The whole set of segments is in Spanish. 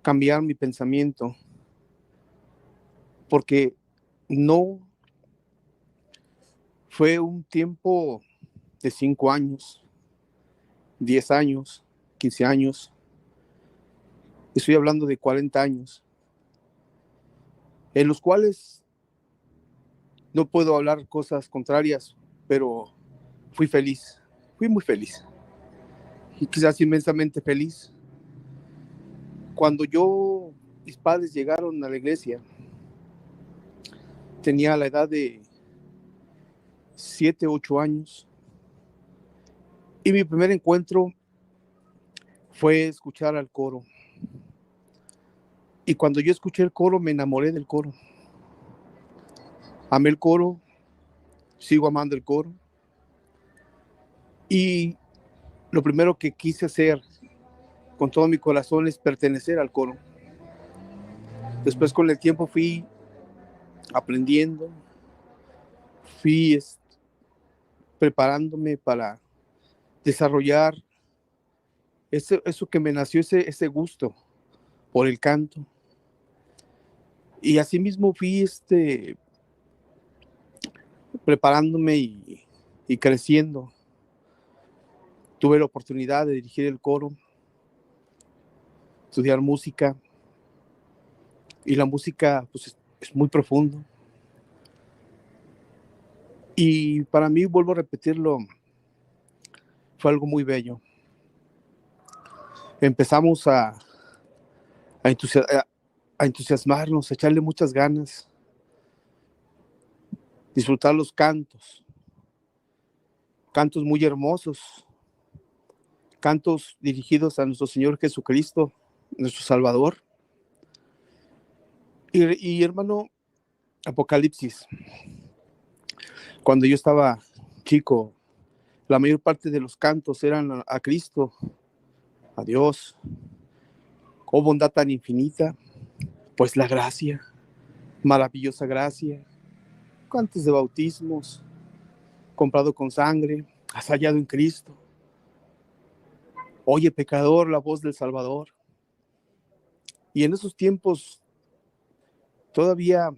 cambiar mi pensamiento, porque no fue un tiempo de 5 años, 10 años, 15 años, estoy hablando de 40 años, en los cuales no puedo hablar cosas contrarias, pero fui feliz, fui muy feliz y quizás inmensamente feliz. Cuando mis padres llegaron a la iglesia, tenía la edad de 7, 8 años y mi primer encuentro fue escuchar al coro. Y cuando yo escuché el coro, me enamoré del coro. Amé el coro, sigo amando el coro. Y lo primero que quise hacer con todo mi corazón es pertenecer al coro. Después con el tiempo fui aprendiendo, fui preparándome para desarrollar eso que me nació, ese gusto por el canto. Y asimismo fui preparándome y creciendo. Tuve la oportunidad de dirigir el coro, estudiar música, y la música pues, es muy profundo. Y para mí, vuelvo a repetirlo, fue algo muy bello. Empezamos a, a entusiasmarnos, a echarle muchas ganas, disfrutar los cantos muy hermosos, cantos dirigidos a nuestro Señor Jesucristo, nuestro Salvador. Y hermano, Apocalipsis, cuando yo estaba chico, la mayor parte de los cantos eran a Cristo, a Dios. Oh bondad tan infinita, pues la gracia, maravillosa gracia, cuantos de bautismos, comprado con sangre, has hallado en Cristo. Oye, pecador, la voz del Salvador. Y en esos tiempos todavía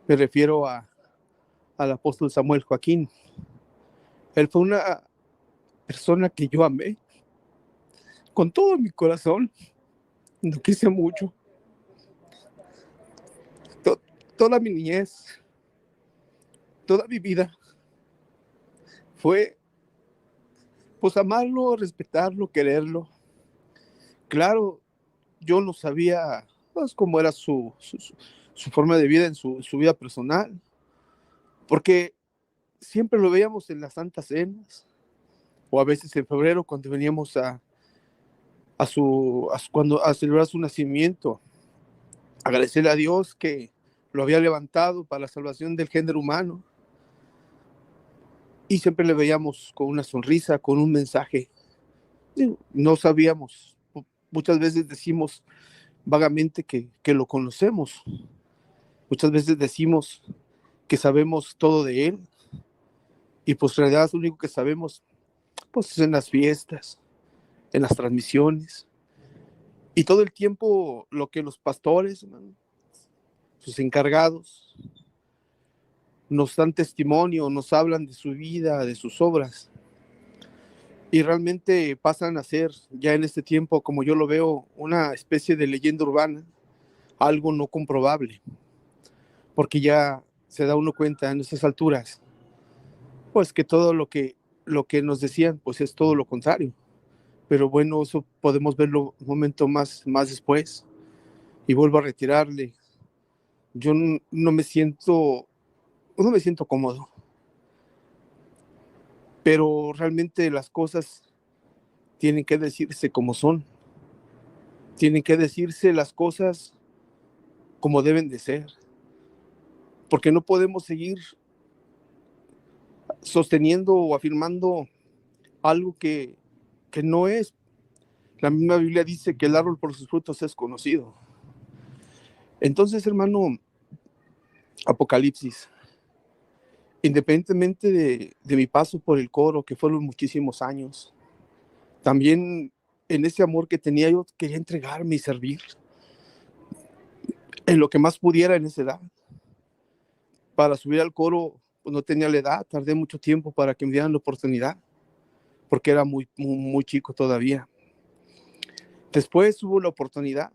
me refiero al apóstol Samuel Joaquín. Él fue una persona que yo amé con todo mi corazón. No quise mucho. To- Toda mi niñez, toda mi vida fue pues amarlo, respetarlo, quererlo. Claro, yo no sabía pues, cómo era su forma de vida en su vida personal, porque siempre lo veíamos en las santas cenas, o a veces en febrero cuando veníamos a celebrar su nacimiento, agradecerle a Dios que lo había levantado para la salvación del género humano, y siempre le veíamos con una sonrisa, con un mensaje. No sabíamos, muchas veces decimos vagamente que lo conocemos, muchas veces decimos que sabemos todo de él, y pues en realidad lo único que sabemos pues es en las fiestas, en las transmisiones, y todo el tiempo lo que los pastores, sus encargados, nos dan testimonio, nos hablan de su vida, de sus obras, y realmente pasan a ser, ya en este tiempo, como yo lo veo, una especie de leyenda urbana, algo no comprobable, porque ya se da uno cuenta en esas alturas, pues que todo lo que nos decían, pues es todo lo contrario. Pero bueno, eso podemos verlo un momento más después. Y vuelvo a retirarle. Yo no me siento cómodo, pero realmente las cosas tienen que decirse como son. Tienen que decirse las cosas como deben de ser, porque no podemos seguir sosteniendo o afirmando algo que no es. La misma Biblia dice que el árbol por sus frutos es conocido. Entonces, hermano, Apocalipsis, independientemente de mi paso por el coro, que fueron muchísimos años, también en ese amor que tenía, yo quería entregarme y servir en lo que más pudiera en esa edad. Para subir al coro, pues no tenía la edad, tardé mucho tiempo para que me dieran la oportunidad, porque era muy chico todavía. Después hubo la oportunidad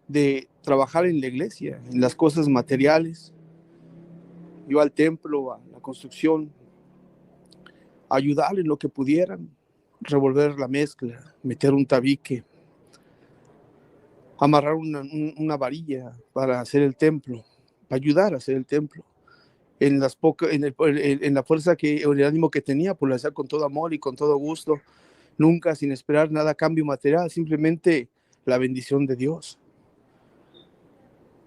de trabajar en la iglesia, en las cosas materiales. Iba al templo, a la construcción, a ayudar en lo que pudieran, revolver la mezcla, meter un tabique, amarrar una varilla para hacer el templo, ayudar a hacer el templo. En la fuerza en el ánimo que tenía, pues lo hacía con todo amor y con todo gusto, nunca sin esperar nada a cambio material, simplemente la bendición de Dios.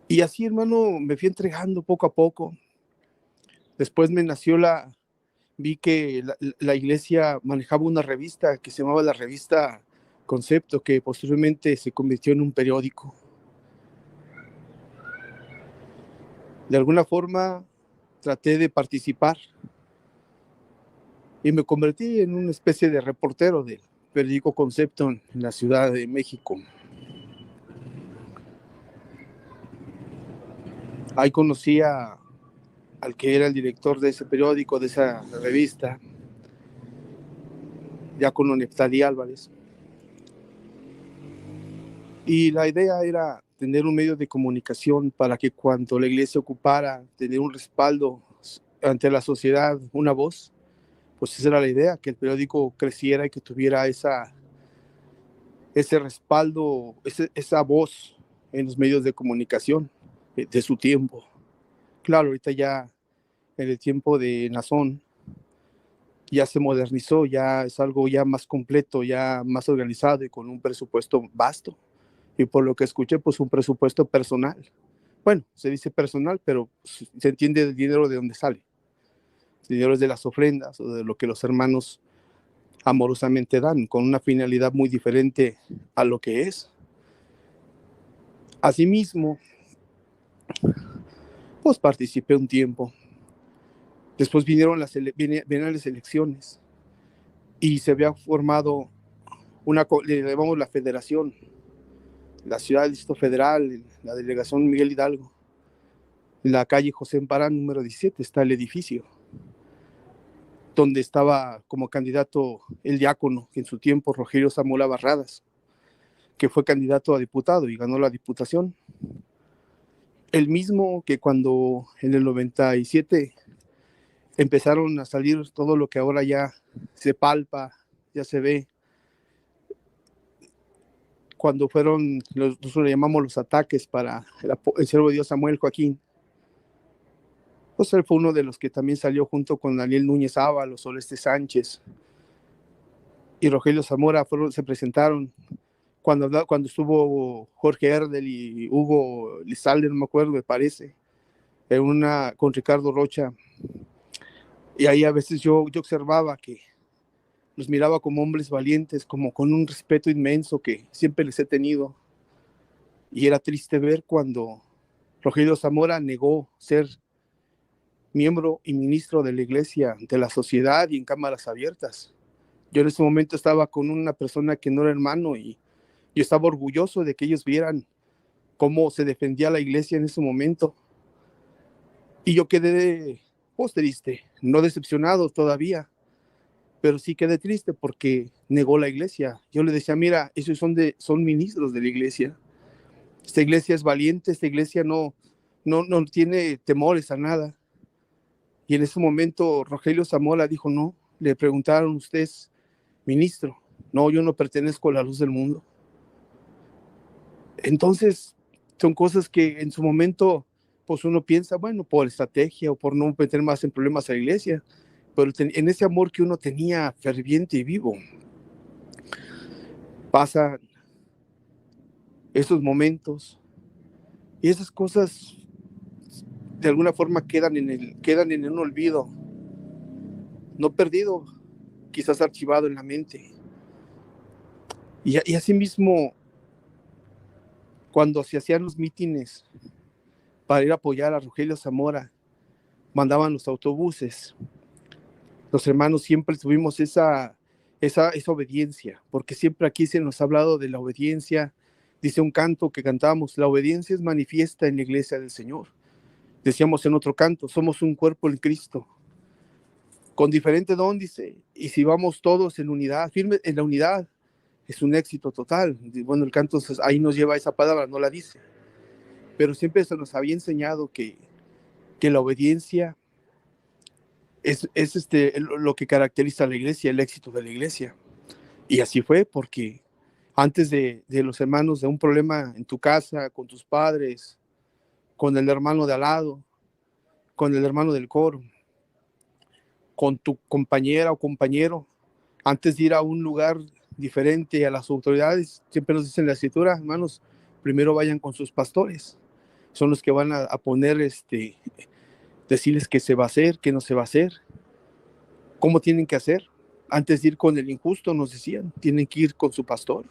Y así, hermano, me fui entregando poco a poco. Después vi que la iglesia manejaba una revista que se llamaba la revista Concepto, que posteriormente se convirtió en un periódico. De alguna forma traté de participar y me convertí en una especie de reportero del periódico Concepto en la Ciudad de México. Ahí conocí al que era el director de ese periódico, de esa revista, Diácono Neftalí Álvarez. Y la idea era tener un medio de comunicación para que cuando la iglesia ocupara, tener un respaldo ante la sociedad, una voz. Pues esa era la idea, que el periódico creciera y que tuviera ese respaldo, esa voz en los medios de comunicación de su tiempo. Claro, ahorita ya en el tiempo de Nazón ya se modernizó, ya es algo ya más completo, ya más organizado y con un presupuesto vasto. Y por lo que escuché, pues un presupuesto personal. Bueno, se dice personal, pero se entiende el dinero de dónde sale. El dinero es de las ofrendas o de lo que los hermanos amorosamente dan, con una finalidad muy diferente a lo que es. Asimismo, pues participé un tiempo. Después vinieron las elecciones y se había formado le llamamos la federación, la ciudad del Distrito Federal, la delegación Miguel Hidalgo. En la calle José Emparán, número 17, está el edificio donde estaba como candidato el diácono, en su tiempo Rogelio Zamora Barradas, que fue candidato a diputado y ganó la diputación. El mismo que cuando en el 97 empezaron a salir todo lo que ahora ya se palpa, ya se ve, cuando fueron, nosotros le llamamos los ataques para el siervo de Dios Samuel Joaquín. Pues él fue uno de los que también salió junto con Daniel Núñez Ábalos, Soleste Sánchez y Rogelio Zamora, se presentaron cuando estuvo Jorge Erdel y Hugo Lizalde, no me acuerdo, me parece, con Ricardo Rocha. Y ahí a veces yo observaba que los miraba como hombres valientes, como con un respeto inmenso que siempre les he tenido. Y era triste ver cuando Rogelio Zamora negó ser miembro y ministro de la iglesia, de la sociedad y en cámaras abiertas. Yo en ese momento estaba con una persona que no era hermano y yo estaba orgulloso de que ellos vieran cómo se defendía la iglesia en ese momento. Y yo quedé triste, no decepcionado todavía, pero sí quedé triste porque negó la iglesia. Yo le decía, mira, esos son ministros de la iglesia. Esta iglesia es valiente, esta iglesia no tiene temores a nada. Y en ese momento Rogelio Zamora dijo, no, le preguntaron, ¿usted es ministro? No, yo no pertenezco a la luz del mundo. Entonces, son cosas que en su momento, pues uno piensa, bueno, por estrategia o por no meter más en problemas a la iglesia, pero en ese amor que uno tenía ferviente y vivo, pasan esos momentos y esas cosas de alguna forma quedan en un olvido, no perdido, quizás archivado en la mente. Y asimismo, cuando se hacían los mítines para ir a apoyar a Rogelio Zamora, mandaban los autobuses. Los hermanos siempre tuvimos esa esa obediencia, porque siempre aquí se nos ha hablado de la obediencia. Dice un canto que cantamos: la obediencia es manifiesta en la iglesia del Señor. Decíamos en otro canto: somos un cuerpo en Cristo, con diferente don, dice, y si vamos todos en unidad, firme en la unidad, es un éxito total. Bueno, el canto ahí nos lleva esa palabra, no la dice, pero siempre se nos había enseñado que la obediencia es lo que caracteriza a la iglesia, el éxito de la iglesia. Y así fue, porque antes de los hermanos, de un problema en tu casa, con tus padres, con el hermano de al lado, con el hermano del coro, con tu compañera o compañero, antes de ir a un lugar diferente a las autoridades, siempre nos dicen la escritura: hermanos, primero vayan con sus pastores, son los que van a poner, decirles qué se va a hacer, qué no se va a hacer, cómo tienen que hacer. Antes de ir con el injusto, nos decían, tienen que ir con su pastor.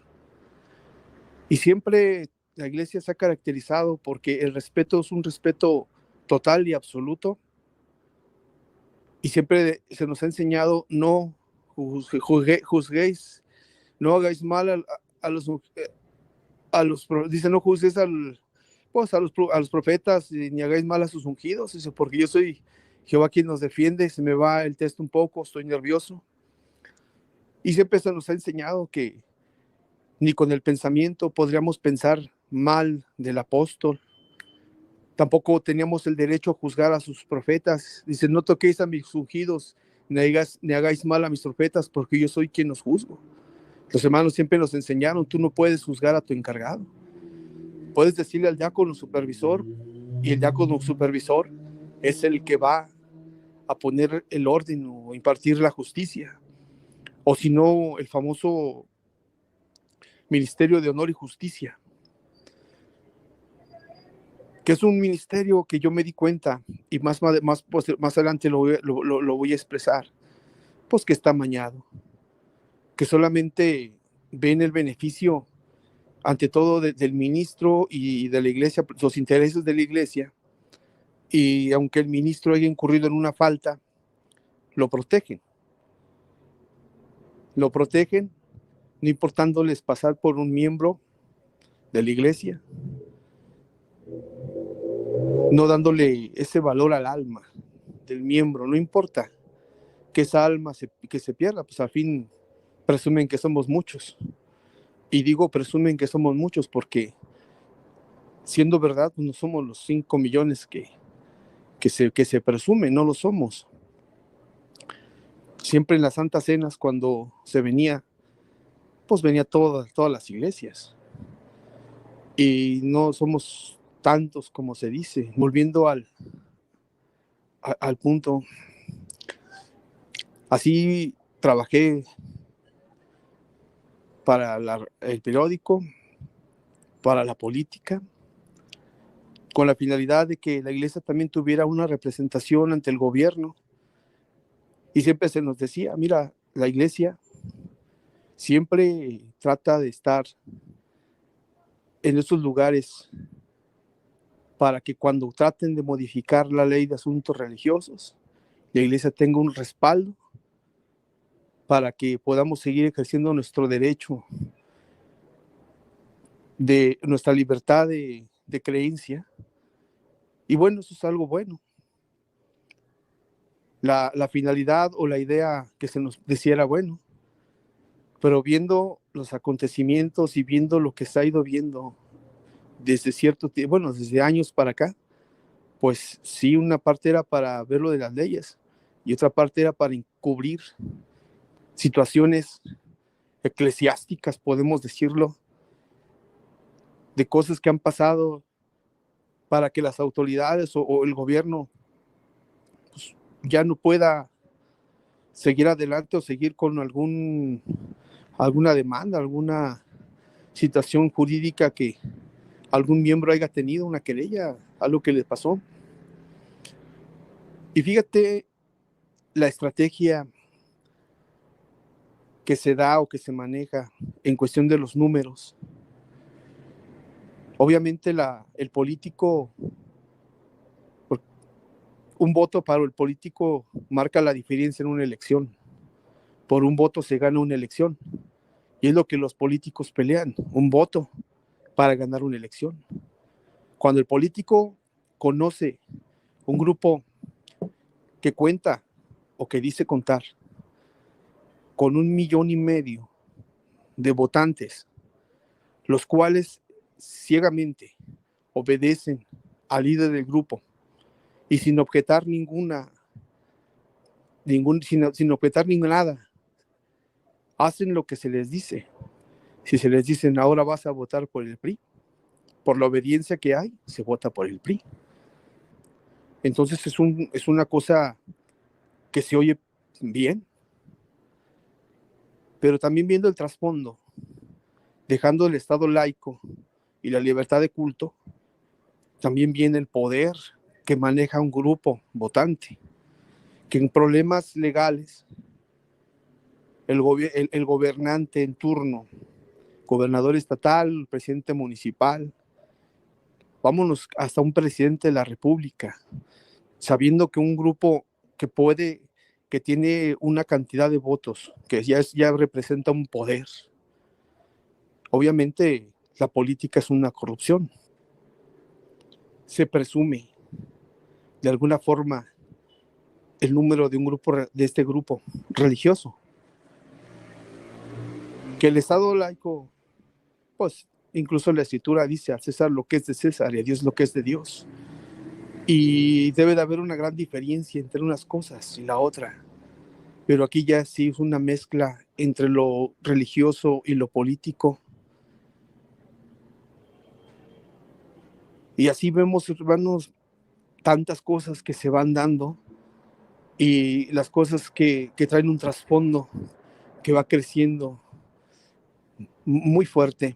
Y siempre la iglesia se ha caracterizado porque el respeto es un respeto total y absoluto, y siempre se nos ha enseñado: no juzguéis, no hagáis mal dice, no juzgues pues a los profetas, ni hagáis mal a sus ungidos, dice, porque yo soy Jehová quien nos defiende. Se me va el texto un poco, estoy nervioso. Y siempre se nos ha enseñado que ni con el pensamiento podríamos pensar mal del apóstol. Tampoco teníamos el derecho a juzgar a sus profetas. Dice: no toquéis a mis ungidos, ni hagáis mal a mis profetas, porque yo soy quien los juzgo. Los hermanos siempre nos enseñaron: tú no puedes juzgar a tu encargado. Puedes decirle al diácono supervisor, y el diácono supervisor es el que va a poner el orden o impartir la justicia. O si no, el famoso Ministerio de Honor y Justicia, que es un ministerio que yo me di cuenta, y más adelante lo voy a expresar, pues que está amañado, que solamente ven el beneficio, ante todo, del ministro y de la iglesia, los intereses de la iglesia, y aunque el ministro haya incurrido en una falta, lo protegen, no importándoles pasar por un miembro de la iglesia, no dándole ese valor al alma del miembro. No importa que esa alma que se pierda, pues al fin presumen que somos muchos. Y digo presumen que somos muchos porque, siendo verdad, pues no somos los 5 millones que se presumen, no lo somos. Siempre en las santas cenas, cuando se venía, pues venía todas las iglesias. Y no somos tantos como se dice. Volviendo al punto, así trabajé para el periódico, para la política, con la finalidad de que la iglesia también tuviera una representación ante el gobierno. Y siempre se nos decía: mira, la iglesia siempre trata de estar en esos lugares para que cuando traten de modificar la ley de asuntos religiosos, la iglesia tenga un respaldo para que podamos seguir ejerciendo nuestro derecho, de nuestra libertad de creencia. Y bueno, eso es algo bueno. La finalidad o la idea que se nos decía era bueno, pero viendo los acontecimientos y viendo lo que se ha ido viendo desde cierto tiempo, bueno, desde años para acá, pues sí, una parte era para ver lo de las leyes y otra parte era para encubrir situaciones eclesiásticas, podemos decirlo, de cosas que han pasado, para que las autoridades o el gobierno, pues, ya no pueda seguir adelante o seguir con alguna demanda, alguna situación jurídica que algún miembro haya tenido, una querella, algo que le pasó. Y fíjate la estrategia que se da o que se maneja en cuestión de los números. Obviamente el político, un voto para el político marca la diferencia en una elección. Por un voto se gana una elección. Y es lo que los políticos pelean, un voto para ganar una elección. Cuando el político conoce un grupo que cuenta o que dice contar con 1,5 millones de votantes, los cuales ciegamente obedecen al líder del grupo y sin objetar sin objetar nada, hacen lo que se les dice. Si se les dicen ahora vas a votar por el PRI, por la obediencia que hay, se vota por el PRI. Entonces es una cosa que se oye bien, pero también viendo el trasfondo, dejando el Estado laico y la libertad de culto, también viene el poder que maneja un grupo votante, que en problemas legales el gobernante en turno, gobernador estatal, presidente municipal, vámonos hasta un presidente de la República, sabiendo que un grupo que tiene una cantidad de votos, que ya representa un poder. Obviamente la política es una corrupción. Se presume de alguna forma el número de este grupo religioso. Que el Estado laico, pues incluso la Escritura dice a César lo que es de César y a Dios lo que es de Dios. Y debe de haber una gran diferencia entre unas cosas y la otra. Pero aquí ya sí es una mezcla entre lo religioso y lo político. Y así vemos, hermanos, tantas cosas que se van dando y las cosas que traen un trasfondo que va creciendo muy fuerte.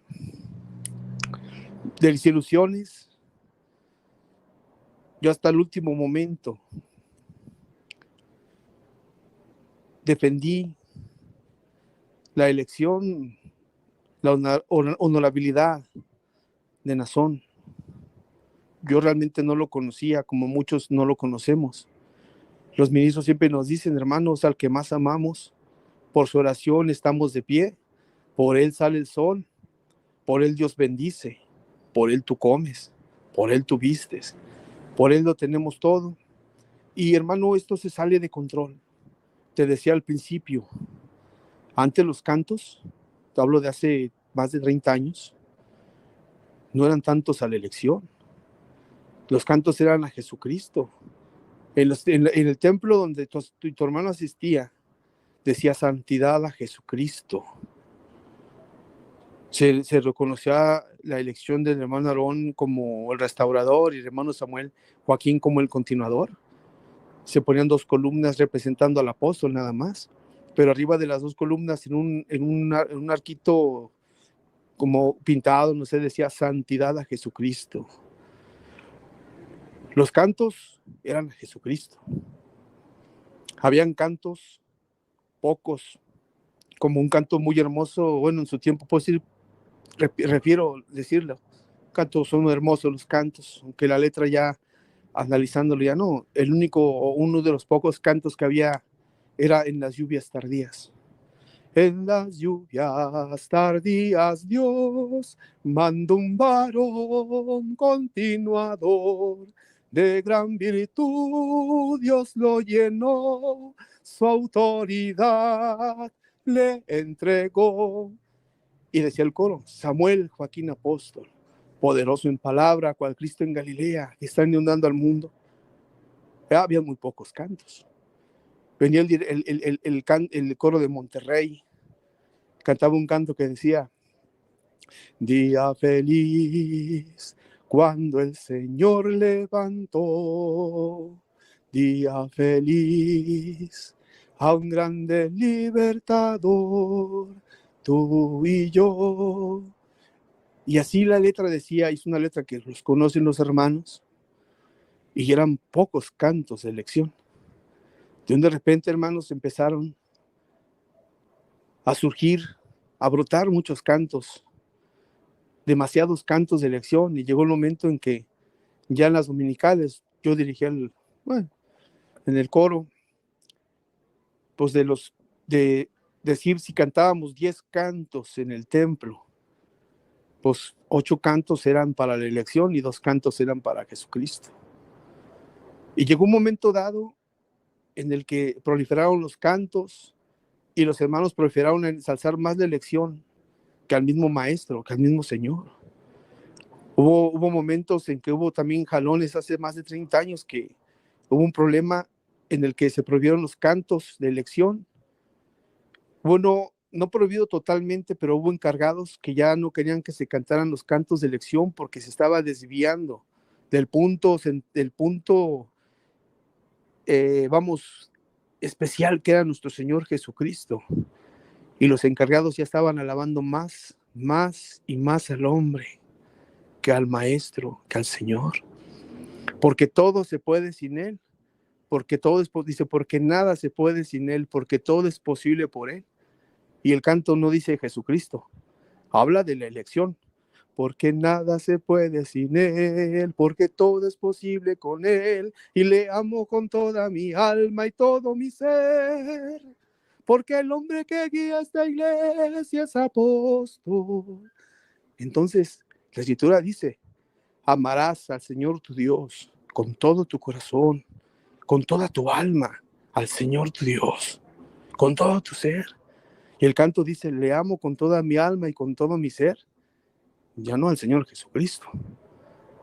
De desilusiones, yo hasta el último momento defendí la elección, la honorabilidad de Nazón. Yo realmente no lo conocía, como muchos no lo conocemos. Los ministros siempre nos dicen, hermanos, al que más amamos, por su oración estamos de pie, por él sale el sol, por él Dios bendice, por él tú comes, por él tú vistes, por él lo tenemos todo. Y hermano, esto se sale de control. Te decía al principio, antes los cantos, te hablo de hace más de 30 años, no eran tantos a la elección. Los cantos eran a Jesucristo. En el templo donde tu hermano asistía, decía santidad a Jesucristo. Se reconocía la elección del hermano Aarón como el restaurador y el hermano Samuel Joaquín como el continuador. Se ponían 2 columnas representando al apóstol nada más, pero arriba de las 2 columnas en un arquito como pintado, no sé, decía santidad a Jesucristo. Los cantos eran a Jesucristo. Habían cantos, pocos, como un canto muy hermoso, bueno, en su tiempo puedo decir, decirlo, cantos son hermosos los cantos, aunque la letra ya, analizándolo ya no, uno de los pocos cantos que había era en las lluvias tardías. En las lluvias tardías Dios mandó un varón continuador, de gran virtud Dios lo llenó, su autoridad le entregó. Y decía el coro, Samuel Joaquín Apóstol, poderoso en palabra, cual Cristo en Galilea, que está inundando al mundo. Había muy pocos cantos. Venía el coro de Monterrey, cantaba un canto que decía, día feliz, cuando el Señor levantó, día feliz, a un grande libertador, tú y yo. Y así la letra decía, es una letra que los conocen los hermanos, y eran pocos cantos de elección. De repente, hermanos, empezaron a surgir, a brotar muchos cantos, demasiados cantos de elección, y llegó el momento en que ya en las dominicales yo dirigía en el coro, pues de decir si cantábamos 10 cantos en el templo, pues 8 cantos eran para la elección y 2 cantos eran para Jesucristo. Y llegó un momento dado en el que proliferaron los cantos y los hermanos proliferaron ensalzar más la elección que al mismo maestro, que al mismo Señor. Hubo momentos en que hubo también jalones hace más de 30 años que hubo un problema en el que se prohibieron los cantos de elección. Bueno, no prohibido totalmente, pero hubo encargados que ya no querían que se cantaran los cantos de elección porque se estaba desviando del punto vamos, especial que era nuestro Señor Jesucristo. Y los encargados ya estaban alabando más y más al hombre que al maestro, que al Señor. Porque todo se puede sin Él. Porque todo es, dice, porque nada se puede sin Él, porque todo es posible por Él. Y el canto no dice Jesucristo, habla de la elección. Porque nada se puede sin Él, porque todo es posible con Él, y le amo con toda mi alma y todo mi ser. Porque el hombre que guía esta iglesia es apóstol. Entonces, la Escritura dice, amarás al Señor tu Dios con todo tu corazón, con toda tu alma, al Señor tu Dios, con todo tu ser. Y el canto dice, le amo con toda mi alma y con todo mi ser. Ya no al Señor Jesucristo,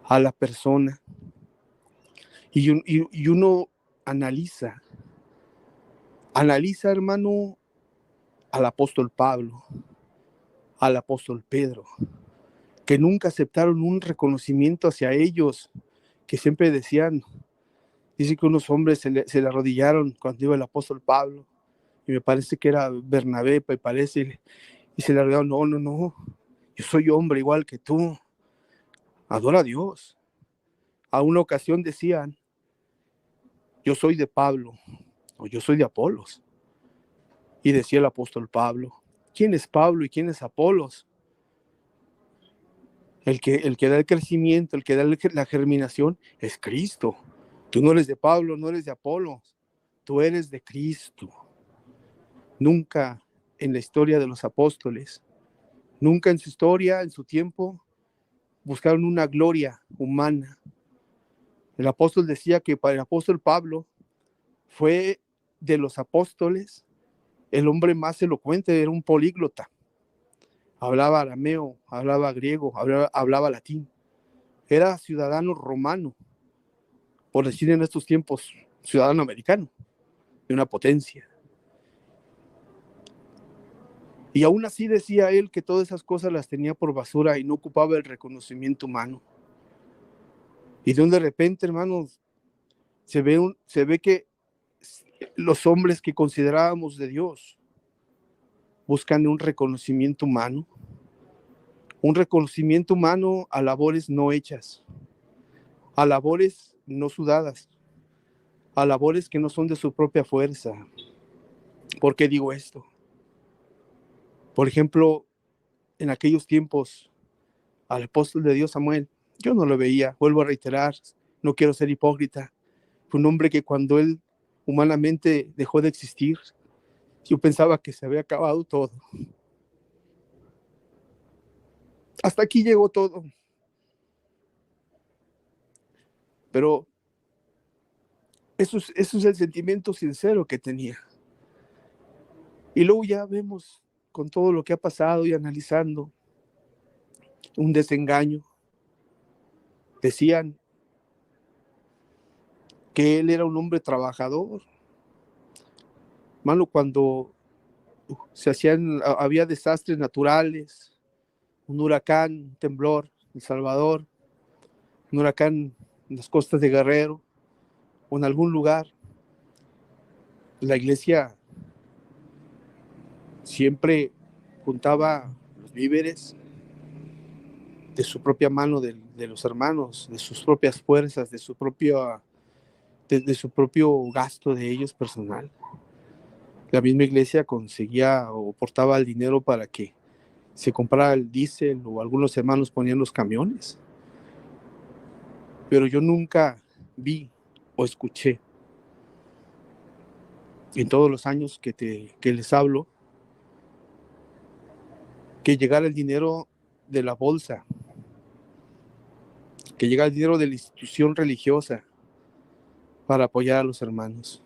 a la persona. Y uno analiza, hermano, al apóstol Pablo, al apóstol Pedro, que nunca aceptaron un reconocimiento hacia ellos, que siempre decían, dice que unos hombres se le arrodillaron cuando iba el apóstol Pablo, y me parece que era Bernabé, me parece, y se le arrodillaron, no, yo soy hombre igual que tú, adora a Dios. A una ocasión decían, yo soy de Pablo, o yo soy de Apolos. Y decía el apóstol Pablo, ¿quién es Pablo y quién es Apolos? El que da el crecimiento, el que da la germinación, es Cristo. Tú no eres de Pablo, no eres de Apolos, tú eres de Cristo. Nunca en la historia de los apóstoles, nunca en su historia, en su tiempo, buscaron una gloria humana. El apóstol decía que para el apóstol Pablo fue de los apóstoles el hombre más elocuente, era un políglota. Hablaba arameo, hablaba griego, hablaba latín. Era ciudadano romano, por decir en estos tiempos, ciudadano americano, de una potencia. Y aún así decía él que todas esas cosas las tenía por basura y no ocupaba el reconocimiento humano. Y de repente, hermanos, se ve que los hombres que considerábamos de Dios buscan un reconocimiento humano a labores no hechas, a labores no sudadas, a labores que no son de su propia fuerza. ¿Por qué digo esto? Por ejemplo, en aquellos tiempos, al apóstol de Dios Samuel, yo no lo veía, vuelvo a reiterar, no quiero ser hipócrita, fue un hombre que cuando él humanamente dejó de existir, yo pensaba que se había acabado todo. Hasta aquí llegó todo. Pero eso es el sentimiento sincero que tenía. Y luego ya vemos con todo lo que ha pasado y analizando un desengaño. Decían que él era un hombre trabajador. Mano, cuando había desastres naturales, un huracán, un temblor en El Salvador, un huracán en las costas de Guerrero o en algún lugar, la iglesia siempre juntaba los víveres de su propia mano, de los hermanos, de sus propias fuerzas, de su propio gasto de ellos personal. La misma iglesia conseguía o portaba el dinero para que se comprara el diésel, o algunos hermanos ponían los camiones. Pero yo nunca vi o escuché en todos los años que les hablo que llegara el dinero de la bolsa, que llegara el dinero de la institución religiosa para apoyar a los hermanos.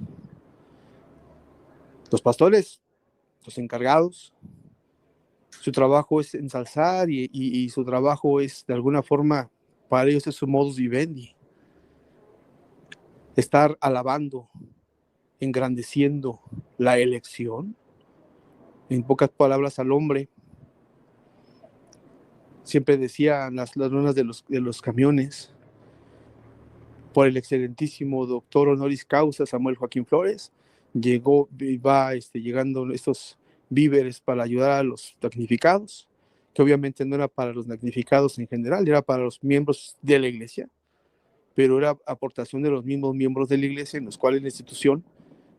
Los pastores, los encargados, su trabajo es ensalzar y su trabajo es, de alguna forma, para ellos es su modus vivendi. Estar alabando, engrandeciendo la elección, en pocas palabras, al hombre. Siempre decían las ruedas de los camiones, por el excelentísimo doctor honoris causa Samuel Joaquín Flores, va llegando estos víveres para ayudar a los damnificados, que obviamente no era para los damnificados en general, era para los miembros de la iglesia, pero era aportación de los mismos miembros de la iglesia, en los cuales la institución,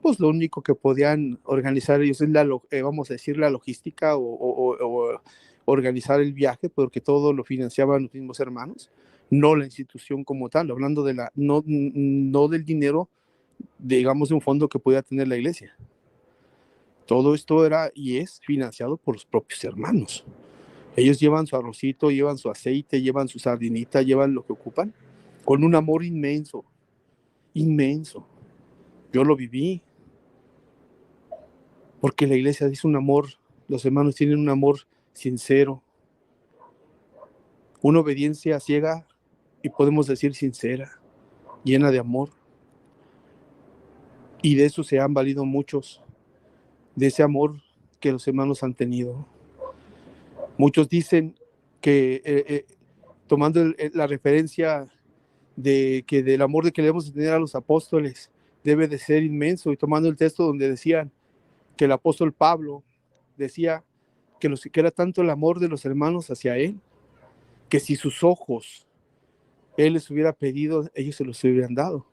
pues lo único que podían organizar ellos es vamos a decir, la logística o organizar el viaje, porque todo lo financiaban los mismos hermanos, no la institución como tal, hablando de no del dinero, digamos, de un fondo que podía tener la iglesia. Todo esto era y es financiado por los propios hermanos. Ellos llevan su arrocito, llevan su aceite, llevan su sardinita, llevan lo que ocupan, con un amor inmenso, inmenso. Yo lo viví, porque la iglesia dice un amor, los hermanos tienen un amor sincero, una obediencia ciega y podemos decir sincera, llena de amor. Y de eso se han valido muchos, de ese amor que los hermanos han tenido. Muchos dicen que, tomando la referencia de que del amor de que debemos tener a los apóstoles, debe de ser inmenso, y tomando el texto donde decían que el apóstol Pablo decía que era tanto el amor de los hermanos hacia él, que si sus ojos él les hubiera pedido, ellos se los hubieran dado.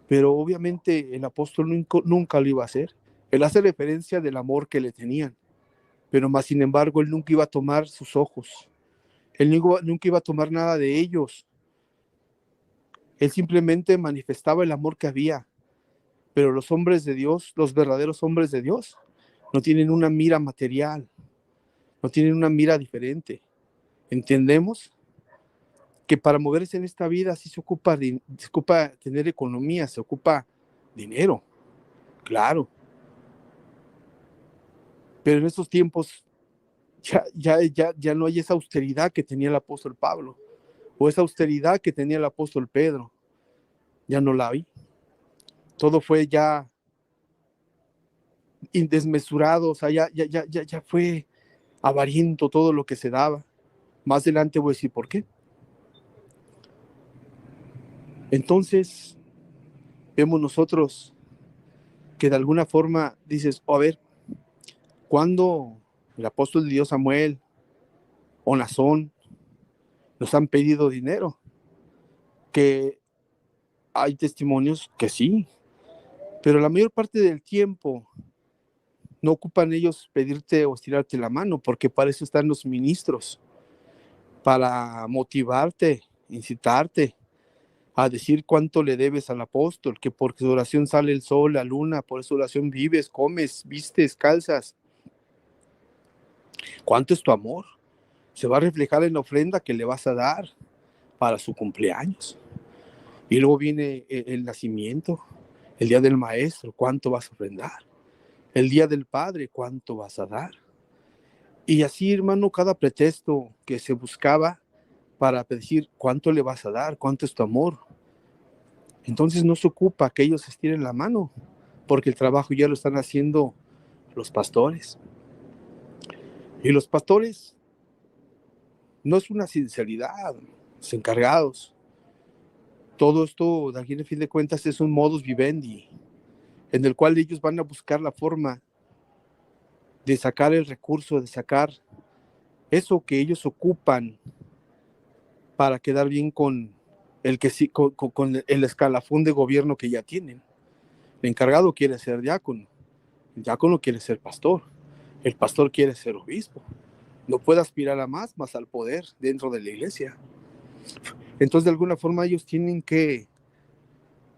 Pero obviamente el apóstol nunca lo iba a hacer. Él hace referencia del amor que le tenían, pero más sin embargo él nunca iba a tomar sus ojos, él nunca iba a tomar nada de ellos. Él simplemente manifestaba el amor que había. Pero los hombres de Dios, los verdaderos hombres de Dios, no tienen una mira material, no tienen una mira diferente. Entendemos que para moverse en esta vida sí se ocupa tener economía, se ocupa dinero, claro. Pero en estos tiempos ya no hay esa austeridad que tenía el apóstol Pablo, o esa austeridad que tenía el apóstol Pedro. Ya no la hay. Todo fue ya desmesurado, o sea, ya fue avariento todo lo que se daba. Más adelante voy a decir por qué. Entonces, vemos nosotros que de alguna forma dices, a ver, cuando el apóstol de Dios Samuel o Nazón nos han pedido dinero, que hay testimonios que sí, pero la mayor parte del tiempo no ocupan ellos pedirte o estirarte la mano, porque para eso están los ministros, para motivarte, incitarte a decir cuánto le debes al apóstol, que por su oración sale el sol, la luna, por su oración vives, comes, vistes, calzas. ¿Cuánto es tu amor? Se va a reflejar en la ofrenda que le vas a dar para su cumpleaños. Y luego viene el nacimiento, el día del maestro, ¿cuánto vas a ofrendar? El día del padre, ¿cuánto vas a dar? Y así, hermano, cada pretexto que se buscaba para decir cuánto le vas a dar, cuánto es tu amor. Entonces no se ocupa que ellos estiren la mano, porque el trabajo ya lo están haciendo los pastores. Y los pastores no es una sinceridad, los encargados. Todo esto, de aquí en fin de cuentas, es un modus vivendi, en el cual ellos van a buscar la forma de sacar el recurso, de sacar eso que ellos ocupan para quedar bien con con el escalafón de gobierno que ya tienen. El encargado quiere ser diácono, el diácono quiere ser pastor, el pastor quiere ser obispo. No puede aspirar a más al poder dentro de la iglesia. Entonces, de alguna forma, ellos tienen que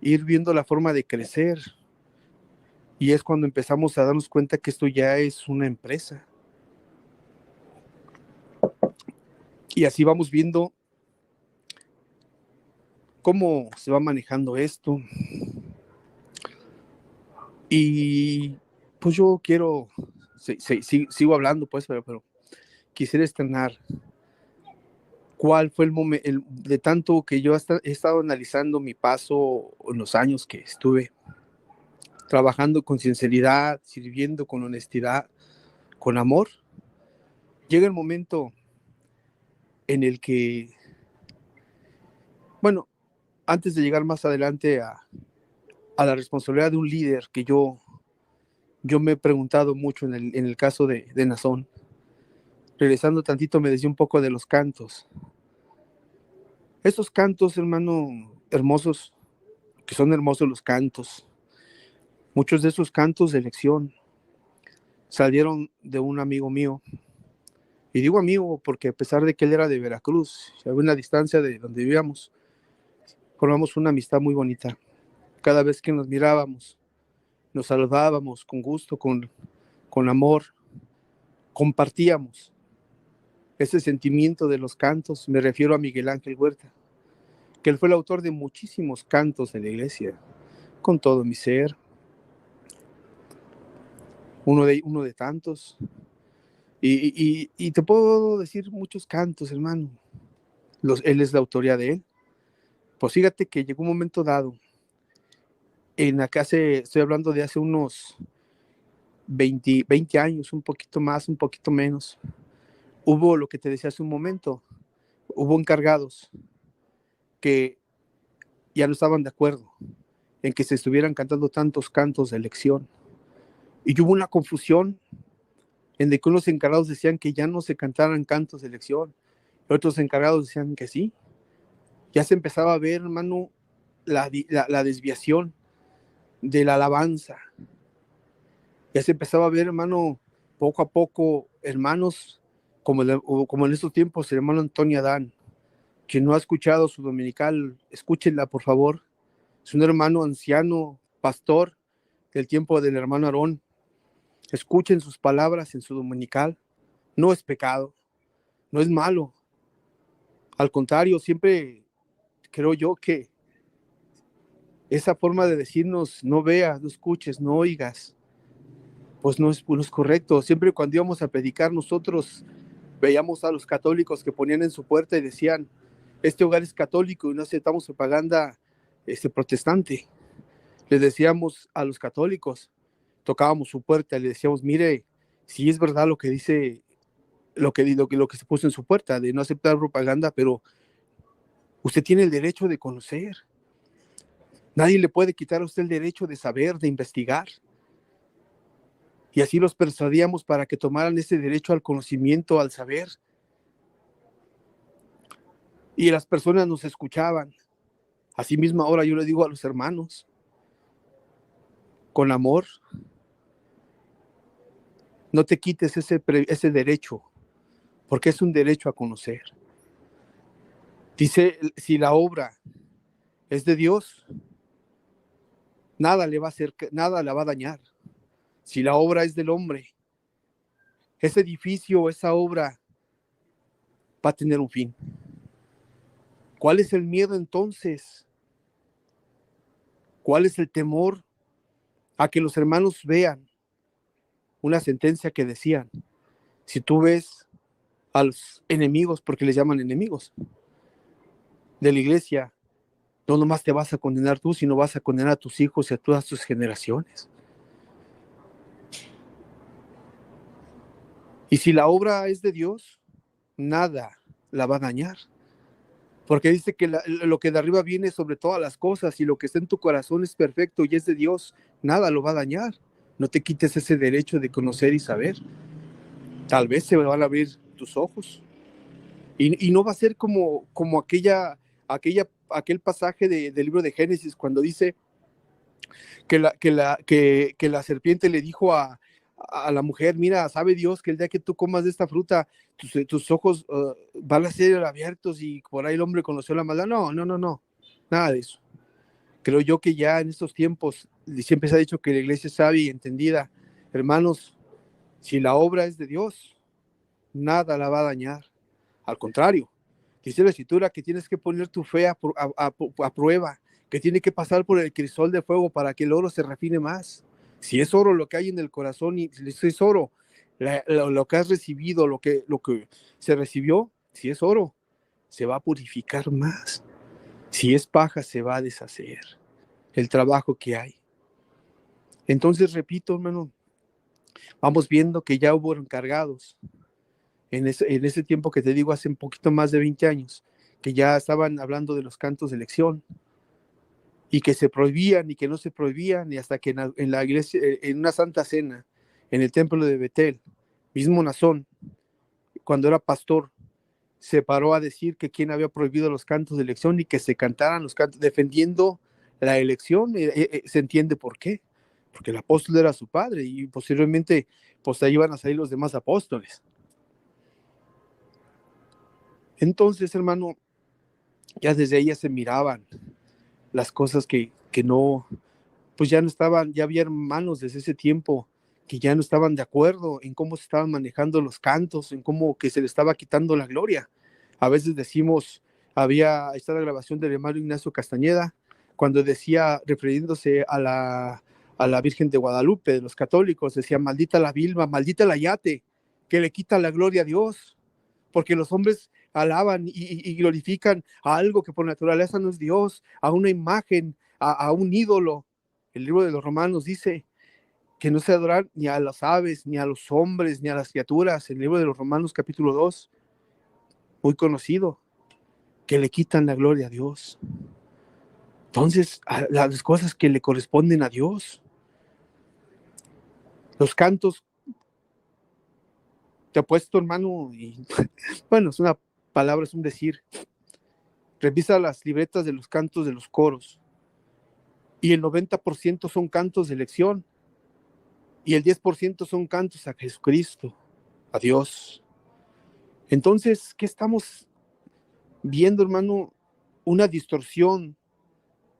ir viendo la forma de crecer. Y es cuando empezamos a darnos cuenta que esto ya es una empresa. Y así vamos viendo cómo se va manejando esto. Y pues yo quiero, sigo hablando pues, pero quisiera estrenar cuál fue el momento, de tanto que yo he estado analizando mi paso en los años que estuve trabajando con sinceridad, sirviendo con honestidad, con amor. Llega el momento en el que, bueno, antes de llegar más adelante a la responsabilidad de un líder, que yo me he preguntado mucho en el caso de Nazón. Regresando tantito, me decía un poco de los cantos. Estos cantos, hermano, hermosos, que son hermosos los cantos. Muchos de esos cantos de elección salieron de un amigo mío. Y digo amigo porque a pesar de que él era de Veracruz, a una distancia de donde vivíamos, formamos una amistad muy bonita. Cada vez que nos mirábamos, nos saludábamos con gusto, con amor, compartíamos ese sentimiento de los cantos. Me refiero a Miguel Ángel Huerta, que él fue el autor de muchísimos cantos de la iglesia, con todo mi ser, uno de tantos. Y te puedo decir muchos cantos, hermano. Él es la autoría de él. Pues fíjate que llegó un momento dado, estoy hablando de hace unos 20 años, un poquito más, un poquito menos. Hubo lo que te decía hace un momento, hubo encargados que ya no estaban de acuerdo en que se estuvieran cantando tantos cantos de elección. Y hubo una confusión en de que unos encargados decían que ya no se cantaran cantos de elección, y otros encargados decían que sí. Ya se empezaba a ver, hermano, la desviación de la alabanza. Ya se empezaba a ver, hermano, poco a poco, hermanos, como en estos tiempos, el hermano Antonio Adán, quien no ha escuchado su dominical, escúchenla, por favor. Es un hermano anciano, pastor del tiempo del hermano Aarón. Escuchen sus palabras en su dominical. No es pecado, no es malo. Al contrario, siempre creo yo que esa forma de decirnos, no veas, no escuches, no oigas, pues no es correcto. Siempre cuando íbamos a predicar, nosotros veíamos a los católicos que ponían en su puerta y decían, este hogar es católico y no aceptamos propaganda protestante. Les decíamos a los católicos, tocábamos su puerta y le decíamos, mire, si es verdad lo que dice, lo que se puso en su puerta, de no aceptar propaganda, pero usted tiene el derecho de conocer. Nadie le puede quitar a usted el derecho de saber, de investigar. Y así los persuadíamos para que tomaran ese derecho al conocimiento, al saber. Y las personas nos escuchaban. Asimismo, ahora yo le digo a los hermanos, con amor, no te quites ese derecho, porque es un derecho a conocer. Dice, si la obra es de Dios, nada le va a hacer, nada la va a dañar. Si la obra es del hombre, ese edificio, esa obra va a tener un fin. ¿Cuál es el miedo entonces? ¿Cuál es el temor a que los hermanos vean una sentencia que decían, si tú ves a los enemigos, porque les llaman enemigos de la iglesia, no nomás te vas a condenar tú, sino vas a condenar a tus hijos y a todas tus generaciones? Y si la obra es de Dios, nada la va a dañar. Porque dice que lo que de arriba viene sobre todas las cosas y lo que está en tu corazón es perfecto y es de Dios, nada lo va a dañar. No te quites ese derecho de conocer y saber. Tal vez se van a abrir tus ojos. Y no va a ser como aquel pasaje del libro de Génesis cuando dice que la serpiente le dijo a la mujer, mira, sabe Dios que el día que tú comas de esta fruta, tus ojos van a ser abiertos y por ahí el hombre conoció la maldad. No, no, no, no, nada de eso. Creo yo que ya en estos tiempos siempre se ha dicho que la iglesia es sabia y entendida. Hermanos, si la obra es de Dios, nada la va a dañar. Al contrario, dice la Escritura que tienes que poner tu fe a prueba, que tiene que pasar por el crisol de fuego para que el oro se refine más. Si es oro lo que hay en el corazón y si es oro lo que has recibido, lo que se recibió, si es oro, se va a purificar más. Si es paja, se va a deshacer el trabajo que hay. Entonces, repito, hermano, vamos viendo que ya hubo encargados en ese tiempo que te digo, hace un poquito más de 20 años, que ya estaban hablando de los cantos de elección y que se prohibían y que no se prohibían, y hasta que en la iglesia, en una santa cena, en el templo de Betel, mismo Nazón, cuando era pastor, se paró a decir que quién había prohibido los cantos de elección y que se cantaran los cantos defendiendo la elección. Se entiende por qué, porque el apóstol era su padre y posteriormente pues ahí iban a salir los demás apóstoles. Entonces, hermano, ya desde ella se miraban las cosas que no, pues ya no estaban, ya había hermanos desde ese tiempo que ya no estaban de acuerdo en cómo se estaban manejando los cantos, en cómo que se le estaba quitando la gloria. A veces decimos, está la grabación del hermano Ignacio Castañeda, cuando decía, refiriéndose a la Virgen de Guadalupe, de los católicos, decía, maldita la Vilma, maldita la Yate, que le quita la gloria a Dios, porque los hombres alaban y glorifican a algo que por naturaleza no es Dios, a una imagen, a un ídolo. El libro de los Romanos dice que no se adoran ni a las aves, ni a los hombres, ni a las criaturas. El libro de los Romanos capítulo 2, muy conocido, que le quitan la gloria a Dios. Entonces, a las cosas que le corresponden a Dios, los cantos, te apuesto, hermano, y bueno, es una palabra, es un decir. Revisa las libretas de los cantos de los coros y el 90% son cantos de elección y el 10% son cantos a Jesucristo, a Dios. Entonces, ¿qué estamos viendo, hermano? Una distorsión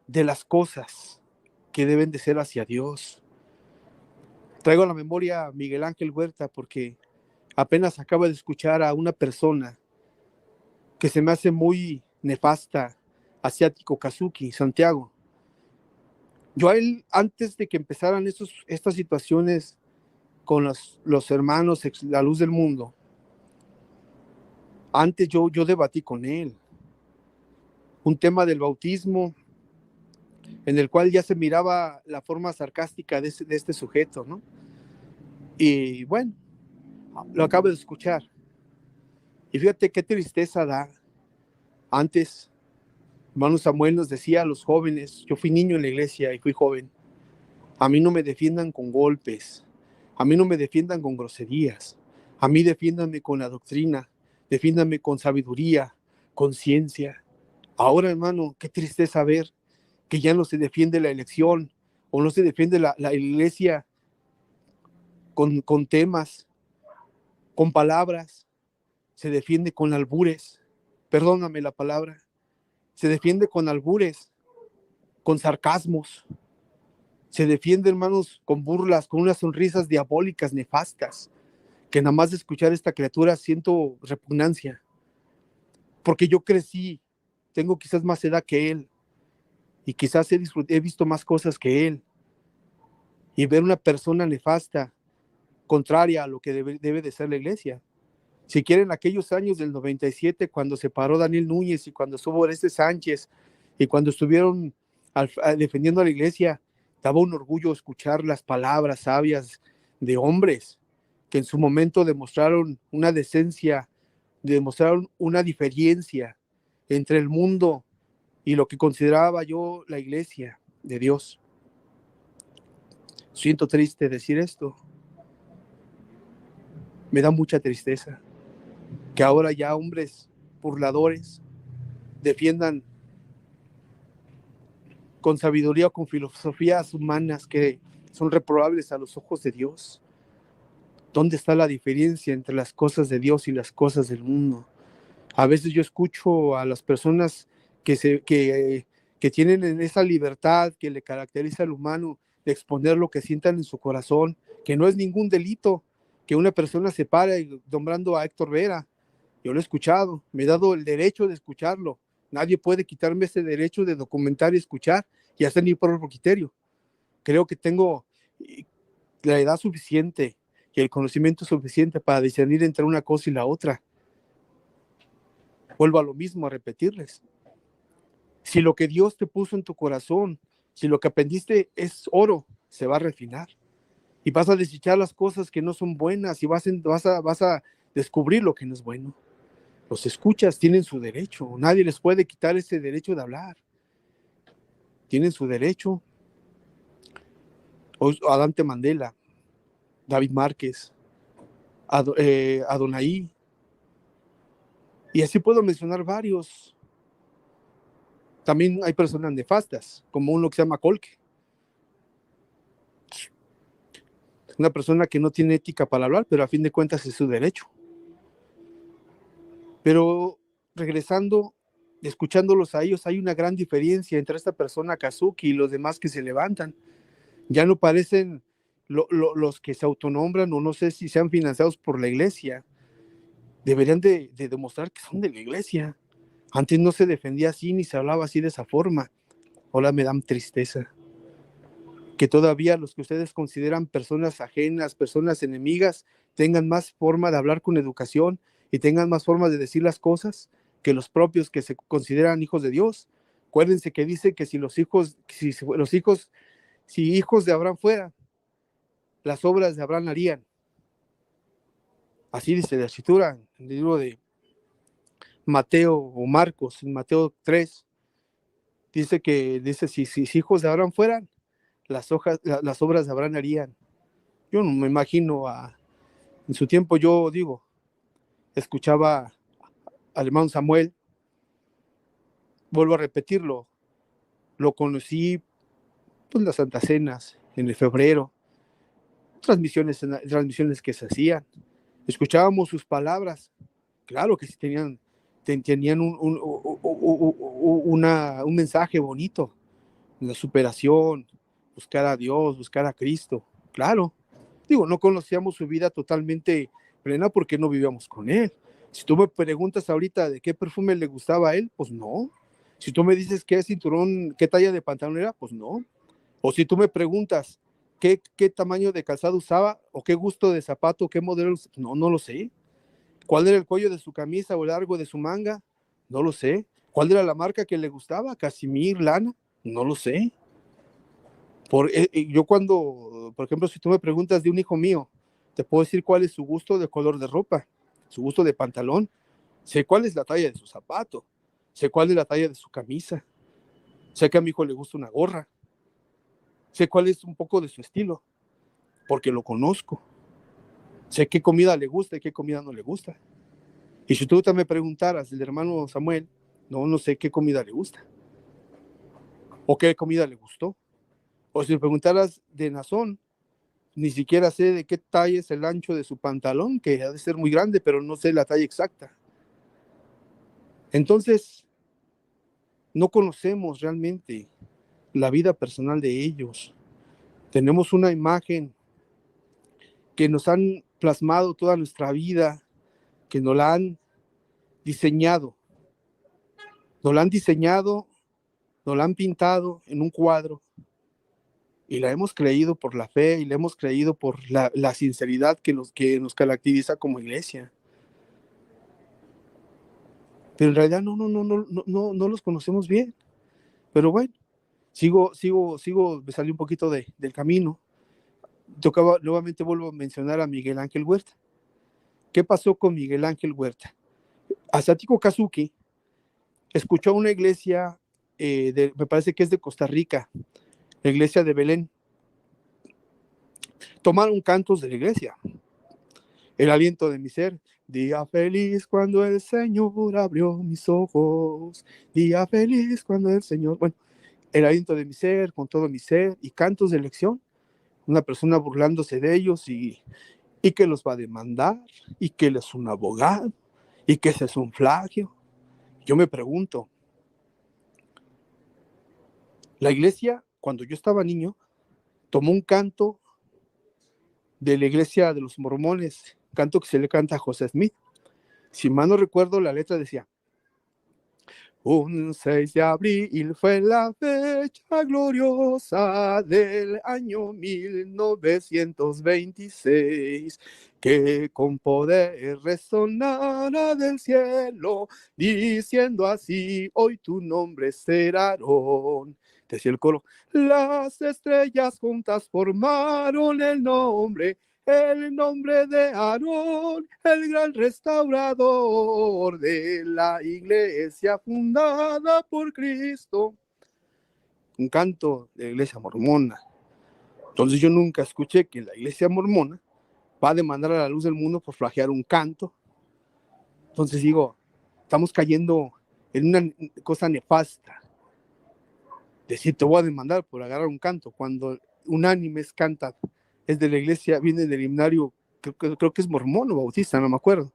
de las cosas que deben de ser hacia Dios. Traigo a la memoria a Miguel Ángel Huerta porque apenas acabo de escuchar a una persona que se me hace muy nefasta, asiático Kazuki, Santiago. Yo a él, antes de que empezaran estas situaciones con los hermanos, la luz del mundo, antes yo debatí con él un tema del bautismo en el cual ya se miraba la forma sarcástica de este sujeto, ¿no? Y bueno, lo acabo de escuchar. Y fíjate qué tristeza da. Antes, hermano Samuel nos decía a los jóvenes, yo fui niño en la iglesia y fui joven, a mí no me defiendan con golpes, a mí no me defiendan con groserías, a mí defiéndanme con la doctrina, defiéndanme con sabiduría, con ciencia. Ahora, hermano, qué tristeza ver que ya no se defiende la elección o no se defiende la iglesia con temas, con palabras, se defiende con albures, perdóname la palabra, se defiende con albures, con sarcasmos, se defiende, hermanos, con burlas, con unas sonrisas diabólicas, nefastas, que nada más de escuchar esta criatura siento repugnancia, porque yo crecí, tengo quizás más edad que él, y quizás he visto más cosas que él, y ver una persona nefasta, contraria a lo que debe de ser la iglesia. Si quieren, aquellos años del 97, cuando se paró Daniel Núñez y cuando estuvo Oreste Sánchez y cuando estuvieron defendiendo a la iglesia, daba un orgullo escuchar las palabras sabias de hombres que en su momento demostraron una decencia, demostraron una diferencia entre el mundo y lo que consideraba yo la iglesia de Dios. Siento triste decir esto. Me da mucha tristeza que ahora ya hombres burladores defiendan con sabiduría o con filosofías humanas que son reprobables a los ojos de Dios. ¿Dónde está la diferencia entre las cosas de Dios y las cosas del mundo? A veces yo escucho a las personas que tienen esa libertad que le caracteriza al humano de exponer lo que sientan en su corazón, que no es ningún delito que una persona se pare nombrando a Héctor Vera yo lo he escuchado, me he dado el derecho de escucharlo. Nadie puede quitarme ese derecho de documentar y escuchar y hacer mi propio criterio. Creo que tengo la edad suficiente y el conocimiento suficiente para discernir entre una cosa y la otra. Vuelvo a lo mismo, a repetirles. Si lo que Dios te puso en tu corazón, si lo que aprendiste es oro, se va a refinar. Y vas a desechar las cosas que no son buenas y vas a descubrir lo que no es bueno. Los escuchas, tienen su derecho. Nadie les puede quitar ese derecho de hablar. Tienen su derecho. Adante Mandela, David Márquez, Adonai. Y así puedo mencionar varios. También hay personas nefastas, como uno que se llama Colque. Una persona que no tiene ética para hablar, pero a fin de cuentas es su derecho. Pero regresando, escuchándolos a ellos, hay una gran diferencia entre esta persona Kazuki y los demás que se levantan. Ya no parecen los que se autonombran, o no sé si sean financiados por la iglesia. Deberían de demostrar que son de la iglesia. Antes no se defendía así, ni se hablaba así de esa forma. Ahora me dan tristeza que todavía los que ustedes consideran personas ajenas, personas enemigas, tengan más forma de hablar con educación y tengan más forma de decir las cosas que los propios que se consideran hijos de Dios. Acuérdense que dice que si hijos de Abraham fueran, las obras de Abraham harían. Así dice la escritura, en el libro de Mateo o Marcos, en Mateo 3, dice si hijos de Abraham fueran, las obras de Abraham harían. Yo no me imagino en su tiempo, yo digo, escuchaba al hermano Samuel, vuelvo a repetirlo, lo conocí pues las Santas Cenas en el febrero, transmisiones que se hacían, escuchábamos sus palabras, claro que sí tenían un mensaje bonito, la superación, buscar a Dios, buscar a Cristo, claro. Digo, no conocíamos su vida totalmente plena porque no vivíamos con él. Si tú me preguntas ahorita de qué perfume le gustaba a él, pues no. Si tú me dices qué cinturón, qué talla de pantalón era, pues no. O si tú me preguntas qué tamaño de calzado usaba, o qué gusto de zapato, qué modelo, no lo sé. ¿Cuál era el cuello de su camisa o el largo de su manga? No lo sé. ¿Cuál era la marca que le gustaba? ¿Casimir, lana? No lo sé. Yo cuando, por ejemplo, si tú me preguntas de un hijo mío, te puedo decir cuál es su gusto de color de ropa, su gusto de pantalón, sé cuál es la talla de su zapato, sé cuál es la talla de su camisa, sé que a mi hijo le gusta una gorra, sé cuál es un poco de su estilo, porque lo conozco, sé qué comida le gusta y qué comida no le gusta. Y si tú me preguntaras del hermano Samuel, no sé qué comida le gusta, o qué comida le gustó. O si me preguntaras de Nazón, ni siquiera sé de qué talla es el ancho de su pantalón, que ha de ser muy grande, pero no sé la talla exacta. Entonces, no conocemos realmente la vida personal de ellos. Tenemos una imagen que nos han plasmado toda nuestra vida, que nos la han diseñado. Nos la han diseñado, nos la han pintado en un cuadro y la hemos creído por la fe y la hemos creído por la sinceridad que nos caracteriza como iglesia. Pero en realidad no los conocemos bien. Pero bueno, me salí un poquito del camino. Nuevamente vuelvo a mencionar a Miguel Ángel Huerta. ¿Qué pasó con Miguel Ángel Huerta? Asatiko Kazuki escuchó una iglesia, me parece que es de Costa Rica, la iglesia de Belén. Tomaron cantos de la iglesia. El aliento de mi ser, día feliz cuando el Señor abrió mis ojos, día feliz cuando el Señor, bueno, el aliento de mi ser, con todo mi ser, y cantos de elección, una persona burlándose de ellos y que los va a demandar, y que él es un abogado, y que ese es un plagio. Yo me pregunto, la iglesia, cuando yo estaba niño, tomó un canto de la iglesia de los mormones, canto que se le canta a José Smith, Si mal no recuerdo, la letra decía: un 6 de abril fue la fecha gloriosa del año 1926, que con poder resonara del cielo, diciendo así: hoy tu nombre será Aarón. Decía el coro: las estrellas juntas formaron el nombre de Aarón, el gran restaurador de la iglesia fundada por Cristo. Un canto de la iglesia mormona. Entonces yo nunca escuché que la iglesia mormona va a demandar a la luz del mundo por plagiar un canto. Entonces digo, estamos cayendo en una cosa nefasta. Decir, te voy a demandar por agarrar un canto, cuando unánimes canta, es de la iglesia, viene del himnario, creo que es mormón o bautista, no me acuerdo.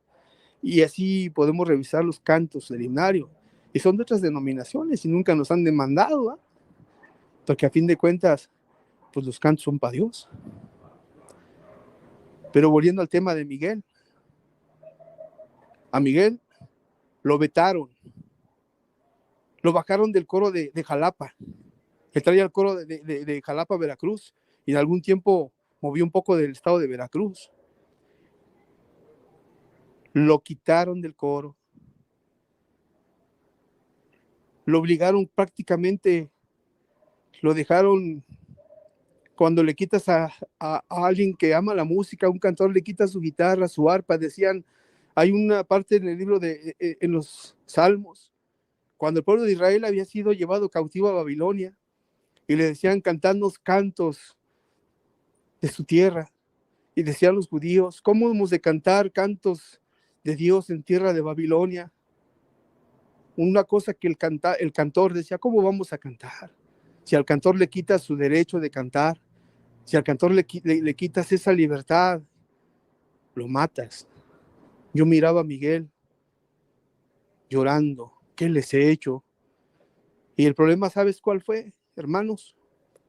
Y así podemos revisar los cantos del himnario. Y son de otras denominaciones y nunca nos han demandado, ¿eh? Porque a fin de cuentas, pues los cantos son para Dios. Pero volviendo al tema de Miguel, a Miguel lo vetaron, lo bajaron del coro de Jalapa. Él traía el coro de Jalapa, Veracruz, y en algún tiempo movió un poco del estado de Veracruz. Lo quitaron del coro, lo obligaron prácticamente, lo dejaron. Cuando le quitas a alguien que ama la música, a un cantor le quitas su guitarra, su arpa, decían, hay una parte en el libro en los Salmos, cuando el pueblo de Israel había sido llevado cautivo a Babilonia, y le decían, cantadnos cantos de su tierra, y decían los judíos, ¿cómo hemos de cantar cantos de Dios en tierra de Babilonia? Una cosa que el cantor decía, ¿cómo vamos a cantar? Si al cantor le quitas su derecho de cantar, si al cantor le quitas esa libertad, lo matas. Yo miraba a Miguel llorando, ¿qué les he hecho? Y el problema, ¿sabes cuál fue, hermanos?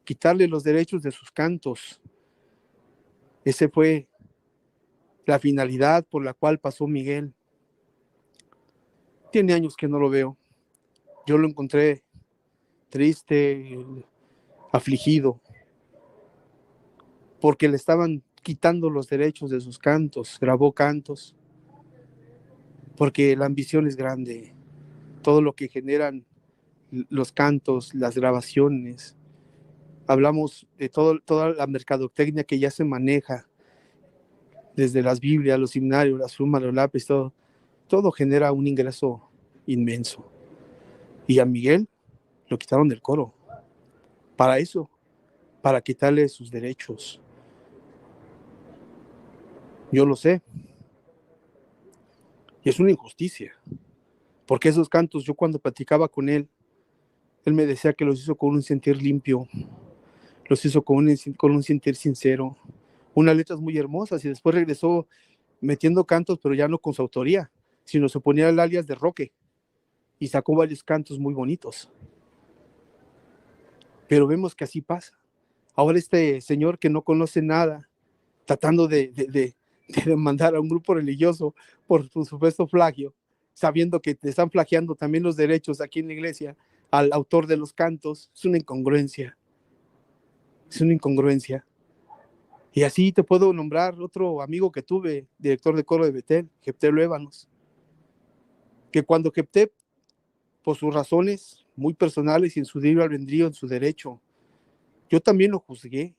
Quitarle los derechos de sus cantos. Ese fue la finalidad por la cual pasó Miguel. Tiene años que no lo veo. Yo lo encontré triste, afligido, porque le estaban quitando los derechos de sus cantos. Grabó cantos, porque la ambición es grande. Todo lo que generan los cantos, las grabaciones. Hablamos de toda la mercadotecnia que ya se maneja, desde las Biblias, los himnarios, las plumas, los lápices, todo genera un ingreso inmenso. Y a Miguel lo quitaron del coro. Para eso, para quitarle sus derechos. Yo lo sé. Y es una injusticia. Porque esos cantos, yo cuando platicaba con él me decía que los hizo con un sentir limpio, los hizo con un sentir sincero, unas letras muy hermosas, y después regresó metiendo cantos, pero ya no con su autoría, sino se ponía el alias de Roque, y sacó varios cantos muy bonitos. Pero vemos que así pasa. Ahora este señor que no conoce nada, tratando de demandar a un grupo religioso por su supuesto plagio, sabiendo que te están plagiando también los derechos aquí en la iglesia al autor de los cantos, es una incongruencia. Es una incongruencia. Y así te puedo nombrar otro amigo que tuve, director de coro de Betel, Jepté Luébanos, que cuando Jepté, por sus razones muy personales y en su libre albedrío, en su derecho, yo también lo juzgué.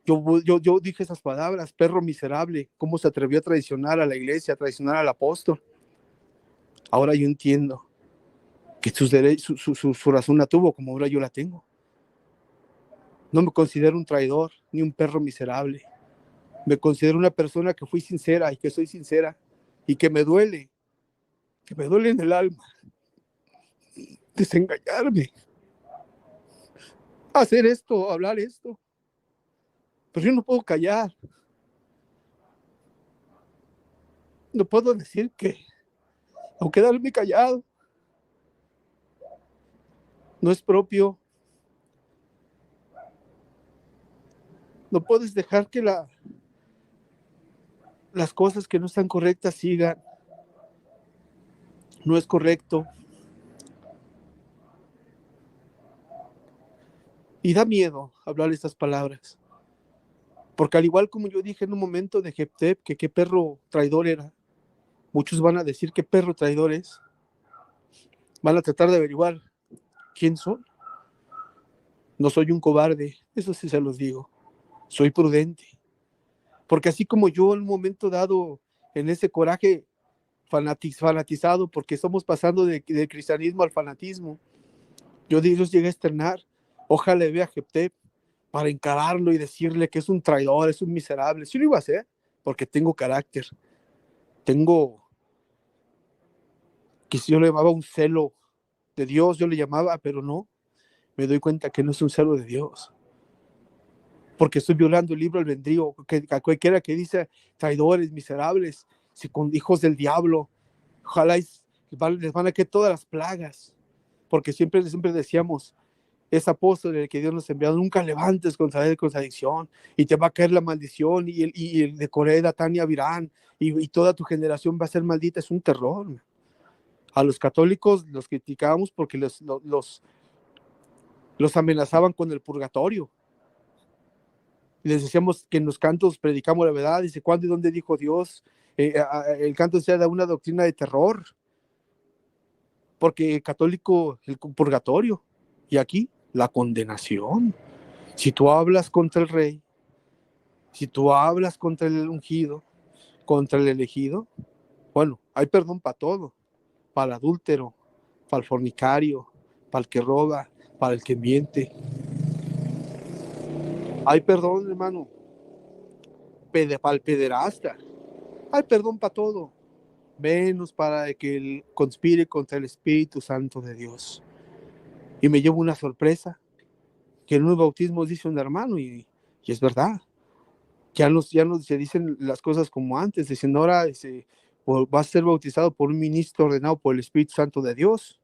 Yo dije esas palabras: perro miserable, cómo se atrevió a traicionar a la iglesia, a traicionar al apóstol. Ahora yo entiendo que su razón la tuvo, como ahora yo la tengo. No me considero un traidor ni un perro miserable. Me considero una persona que fui sincera y que soy sincera, y que me duele en el alma desengañarme, hacer esto, hablar esto. Pero yo no puedo callar, no puedo decir que, o quedarme callado, no es propio. No puedes dejar que las cosas que no están correctas sigan. no es correcto. Y da miedo hablar estas palabras. Porque al igual como yo dije en un momento de Jefté, que qué perro traidor era, muchos van a decir qué perro traidor es. Van a tratar de averiguar quién soy. No soy un cobarde, eso sí se los digo. Soy prudente. Porque así como yo en un momento dado, en ese coraje fanatizado, porque estamos pasando del cristianismo al fanatismo, yo de ellos llegué a externar, ojalá vea a Jefté para encararlo y decirle que es un traidor, es un miserable. Sí lo iba a hacer, porque tengo carácter, tengo, que si yo le llamaba un celo de Dios, yo le llamaba, pero no, me doy cuenta que no es un celo de Dios, porque estoy violando el libro albedrío, que a cualquiera que dice traidores, miserables, si con hijos del diablo, ojalá les van a caer todas las plagas, porque siempre decíamos, es apóstol el que Dios nos ha enviado, nunca levantes contra él contradicción, y te va a caer la maldición, y el de Corea, Datán y Abirán, y toda tu generación va a ser maldita. Es un terror. A los católicos los criticábamos porque los amenazaban con el purgatorio. Y les decíamos que en los cantos predicamos la verdad. Dice, ¿cuándo y dónde dijo Dios? El canto sea de una doctrina de terror, porque católico el purgatorio, y aquí la condenación. Si tú hablas contra el rey, si tú hablas contra el ungido, contra el elegido, bueno, hay perdón para todo, para el adúltero, para el fornicario, para el que roba, para el que miente. Hay perdón, hermano, para el pederasta. Hay perdón para todo, menos para que él conspire contra el Espíritu Santo de Dios. Y me llevo una sorpresa, que en los bautismos dice un hermano, y es verdad. Ya no se dicen las cosas como antes, dicen ahora va a ser bautizado por un ministro ordenado por el Espíritu Santo de Dios.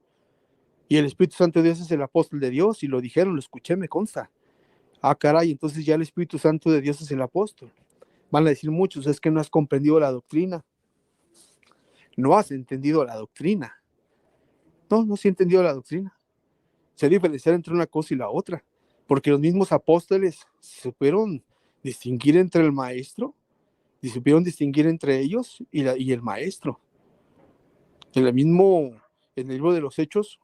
Y el Espíritu Santo de Dios es el apóstol de Dios, y lo dijeron, lo escuché, me consta. Ah, caray, entonces ya el Espíritu Santo de Dios es el apóstol. Van a decir muchos, es que no has comprendido la doctrina. No has entendido la doctrina. No, no se ha entendido la doctrina. Se diferenciar entre una cosa y la otra. Porque los mismos apóstoles supieron distinguir entre el maestro, y supieron distinguir entre ellos y el maestro. En el libro de los Hechos,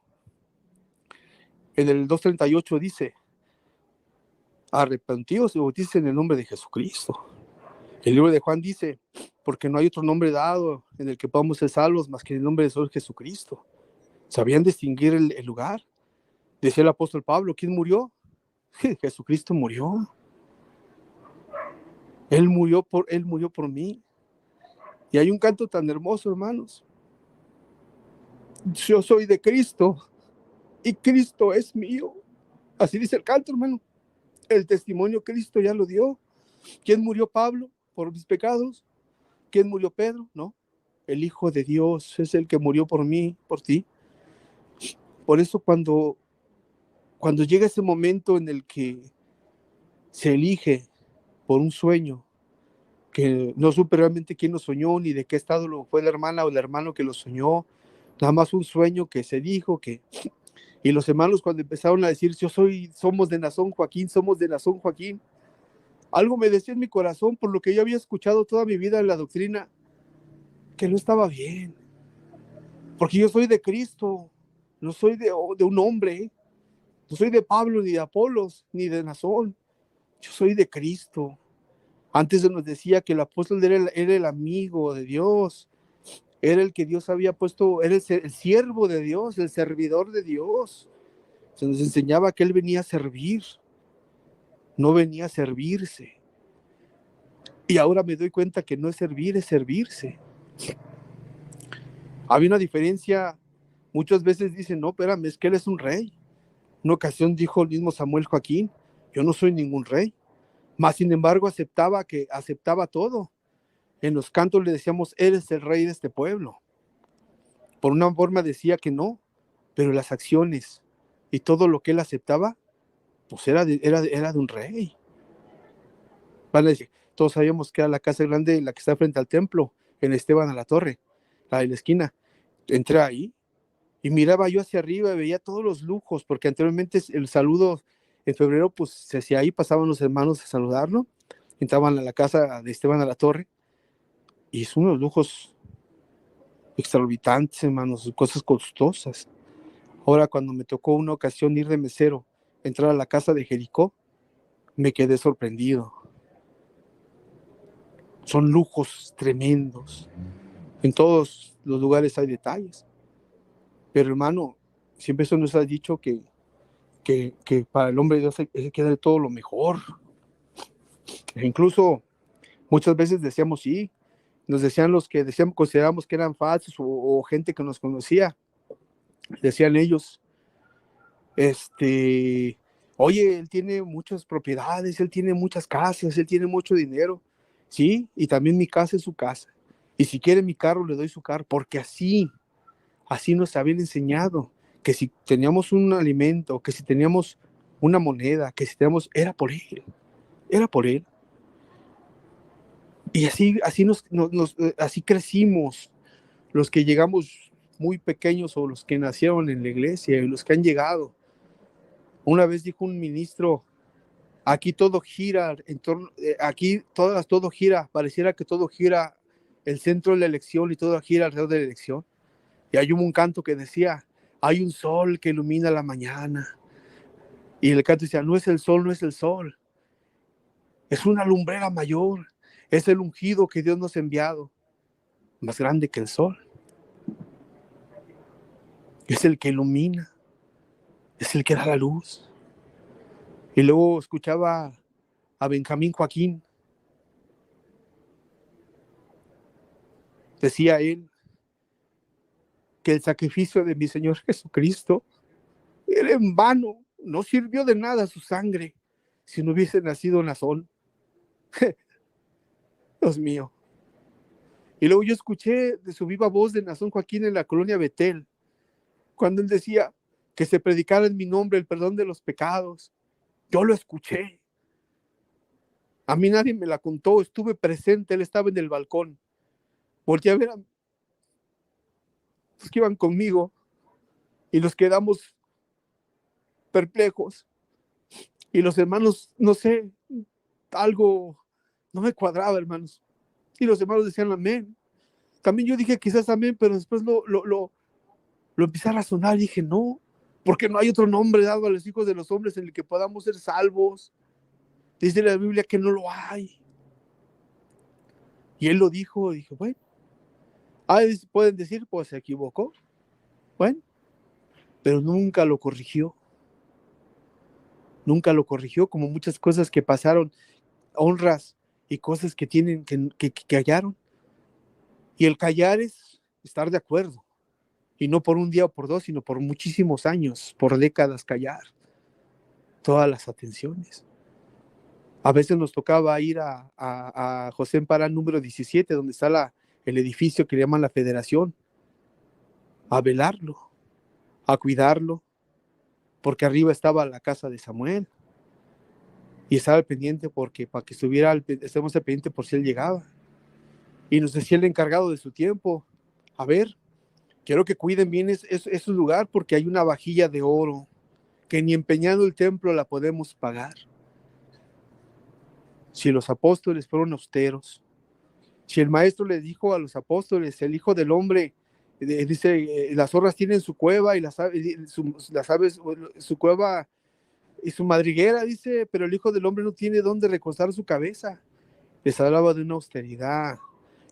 en el 2:38 dice, arrepentidos y bautícense en el nombre de Jesucristo. El libro de Juan dice, porque no hay otro nombre dado en el que podamos ser salvos más que en el nombre de Jesús Jesucristo. ¿Sabían distinguir el lugar? Decía el apóstol Pablo, ¿quién murió? Jesucristo murió. Él murió por mí. Y hay un canto tan hermoso, hermanos. Yo soy de Cristo y Cristo es mío. Así dice el canto, hermano. El testimonio Cristo ya lo dio. ¿Quién murió Pablo por mis pecados? ¿Quién murió Pedro? No. El Hijo de Dios es el que murió por mí, por ti. Por eso cuando llega ese momento en el que se elige por un sueño, que no supe realmente quién lo soñó, ni de qué estado lo fue la hermana o el hermano que lo soñó, nada más un sueño que se dijo que... Y los hermanos cuando empezaron a decir, somos de Nazón Joaquín, somos de Nazón Joaquín, algo me decía en mi corazón, por lo que yo había escuchado toda mi vida en la doctrina, que no estaba bien, porque yo soy de Cristo, no soy de un hombre, no soy de Pablo, ni de Apolos, ni de Nazón, yo soy de Cristo. Antes se nos decía que el apóstol era el amigo de Dios, era el que Dios había puesto, era el siervo de Dios, el servidor de Dios. Se nos enseñaba que él venía a servir, no venía a servirse. Y ahora me doy cuenta que no es servir, es servirse. Había una diferencia, muchas veces dicen, no, espérame, es que él es un rey. Una ocasión dijo el mismo Samuel Joaquín, yo no soy ningún rey, mas sin embargo aceptaba todo. En los cantos le decíamos, eres el rey de este pueblo. Por una forma decía que no, pero las acciones y todo lo que él aceptaba, pues era de un rey. Van a decir, todos sabíamos que era la casa grande, la que está frente al templo, en Esteban a la Torre, la de la esquina. entré ahí y miraba yo hacia arriba y veía todos los lujos, porque anteriormente el saludo en febrero, pues se hacía ahí, pasaban los hermanos a saludarlo, entraban a la casa de Esteban a la Torre, y son unos lujos exorbitantes, hermanos, cosas costosas. Ahora, cuando me tocó una ocasión ir de mesero, entrar a la casa de Jericó, me quedé sorprendido. Son lujos tremendos. En todos los lugares hay detalles. Pero hermano, siempre eso nos ha dicho que para el hombre de Dios hay que dar todo lo mejor. E incluso muchas veces decíamos sí, nos decían los que decíamos, consideramos que eran falsos o gente que nos conocía, decían ellos, oye, él tiene muchas propiedades, él tiene muchas casas, él tiene mucho dinero, sí, y también mi casa es su casa, y si quiere mi carro le doy su carro, porque así nos habían enseñado, que si teníamos un alimento, que si teníamos una moneda, que si teníamos, era por él, y así crecimos, los que llegamos muy pequeños o los que nacieron en la iglesia y los que han llegado. Una vez dijo un ministro, aquí todo gira en torno, todo gira, pareciera que todo gira el centro de la elección y todo gira alrededor de la elección. Y hay un canto que decía, hay un sol que ilumina la mañana. Y el canto decía, no es el sol, no es el sol, es una lumbrera mayor, es el ungido que Dios nos ha enviado, más grande que el sol. Es el que ilumina, es el que da la luz. Y luego escuchaba a Benjamín Joaquín, decía él, que el sacrificio de mi Señor Jesucristo era en vano, no sirvió de nada su sangre si no hubiese nacido Nazón. Dios mío. Y luego yo escuché de su viva voz de Nazón Joaquín en la colonia Betel, cuando él decía que se predicara en mi nombre el perdón de los pecados. Yo lo escuché. A mí nadie me la contó, estuve presente, él estaba en el balcón. Volteé a ver a los que iban conmigo y nos quedamos perplejos. Y los hermanos, no sé, algo no me cuadraba, hermanos. Y los hermanos decían amén. También yo dije quizás amén, pero después lo empecé a razonar y dije no, porque no hay otro nombre dado a los hijos de los hombres en el que podamos ser salvos. Dice la Biblia que no lo hay. Y él lo dijo, y dije, bueno, pueden decir, pues se equivocó. Bueno, pero nunca lo corrigió, como muchas cosas que pasaron, honras y cosas que tienen que callaron. Y el callar es estar de acuerdo. Y no por un día o por dos, sino por muchísimos años, por décadas callar todas las atenciones. A veces nos tocaba ir a José Emparán número 17, donde está el edificio que le llaman la Federación, a velarlo, a cuidarlo, porque arriba estaba la casa de Samuel y estaba al pendiente porque para que estemos al pendiente por si él llegaba. Y nos decía el encargado de su tiempo, a ver, quiero que cuiden bien ese lugar porque hay una vajilla de oro que ni empeñando el templo la podemos pagar. Si los apóstoles fueron austeros, si el maestro le dijo a los apóstoles, el Hijo del Hombre, dice, las zorras tienen su cueva y las aves, su cueva y su madriguera, dice, pero el Hijo del Hombre no tiene dónde recostar su cabeza. Les hablaba de una austeridad,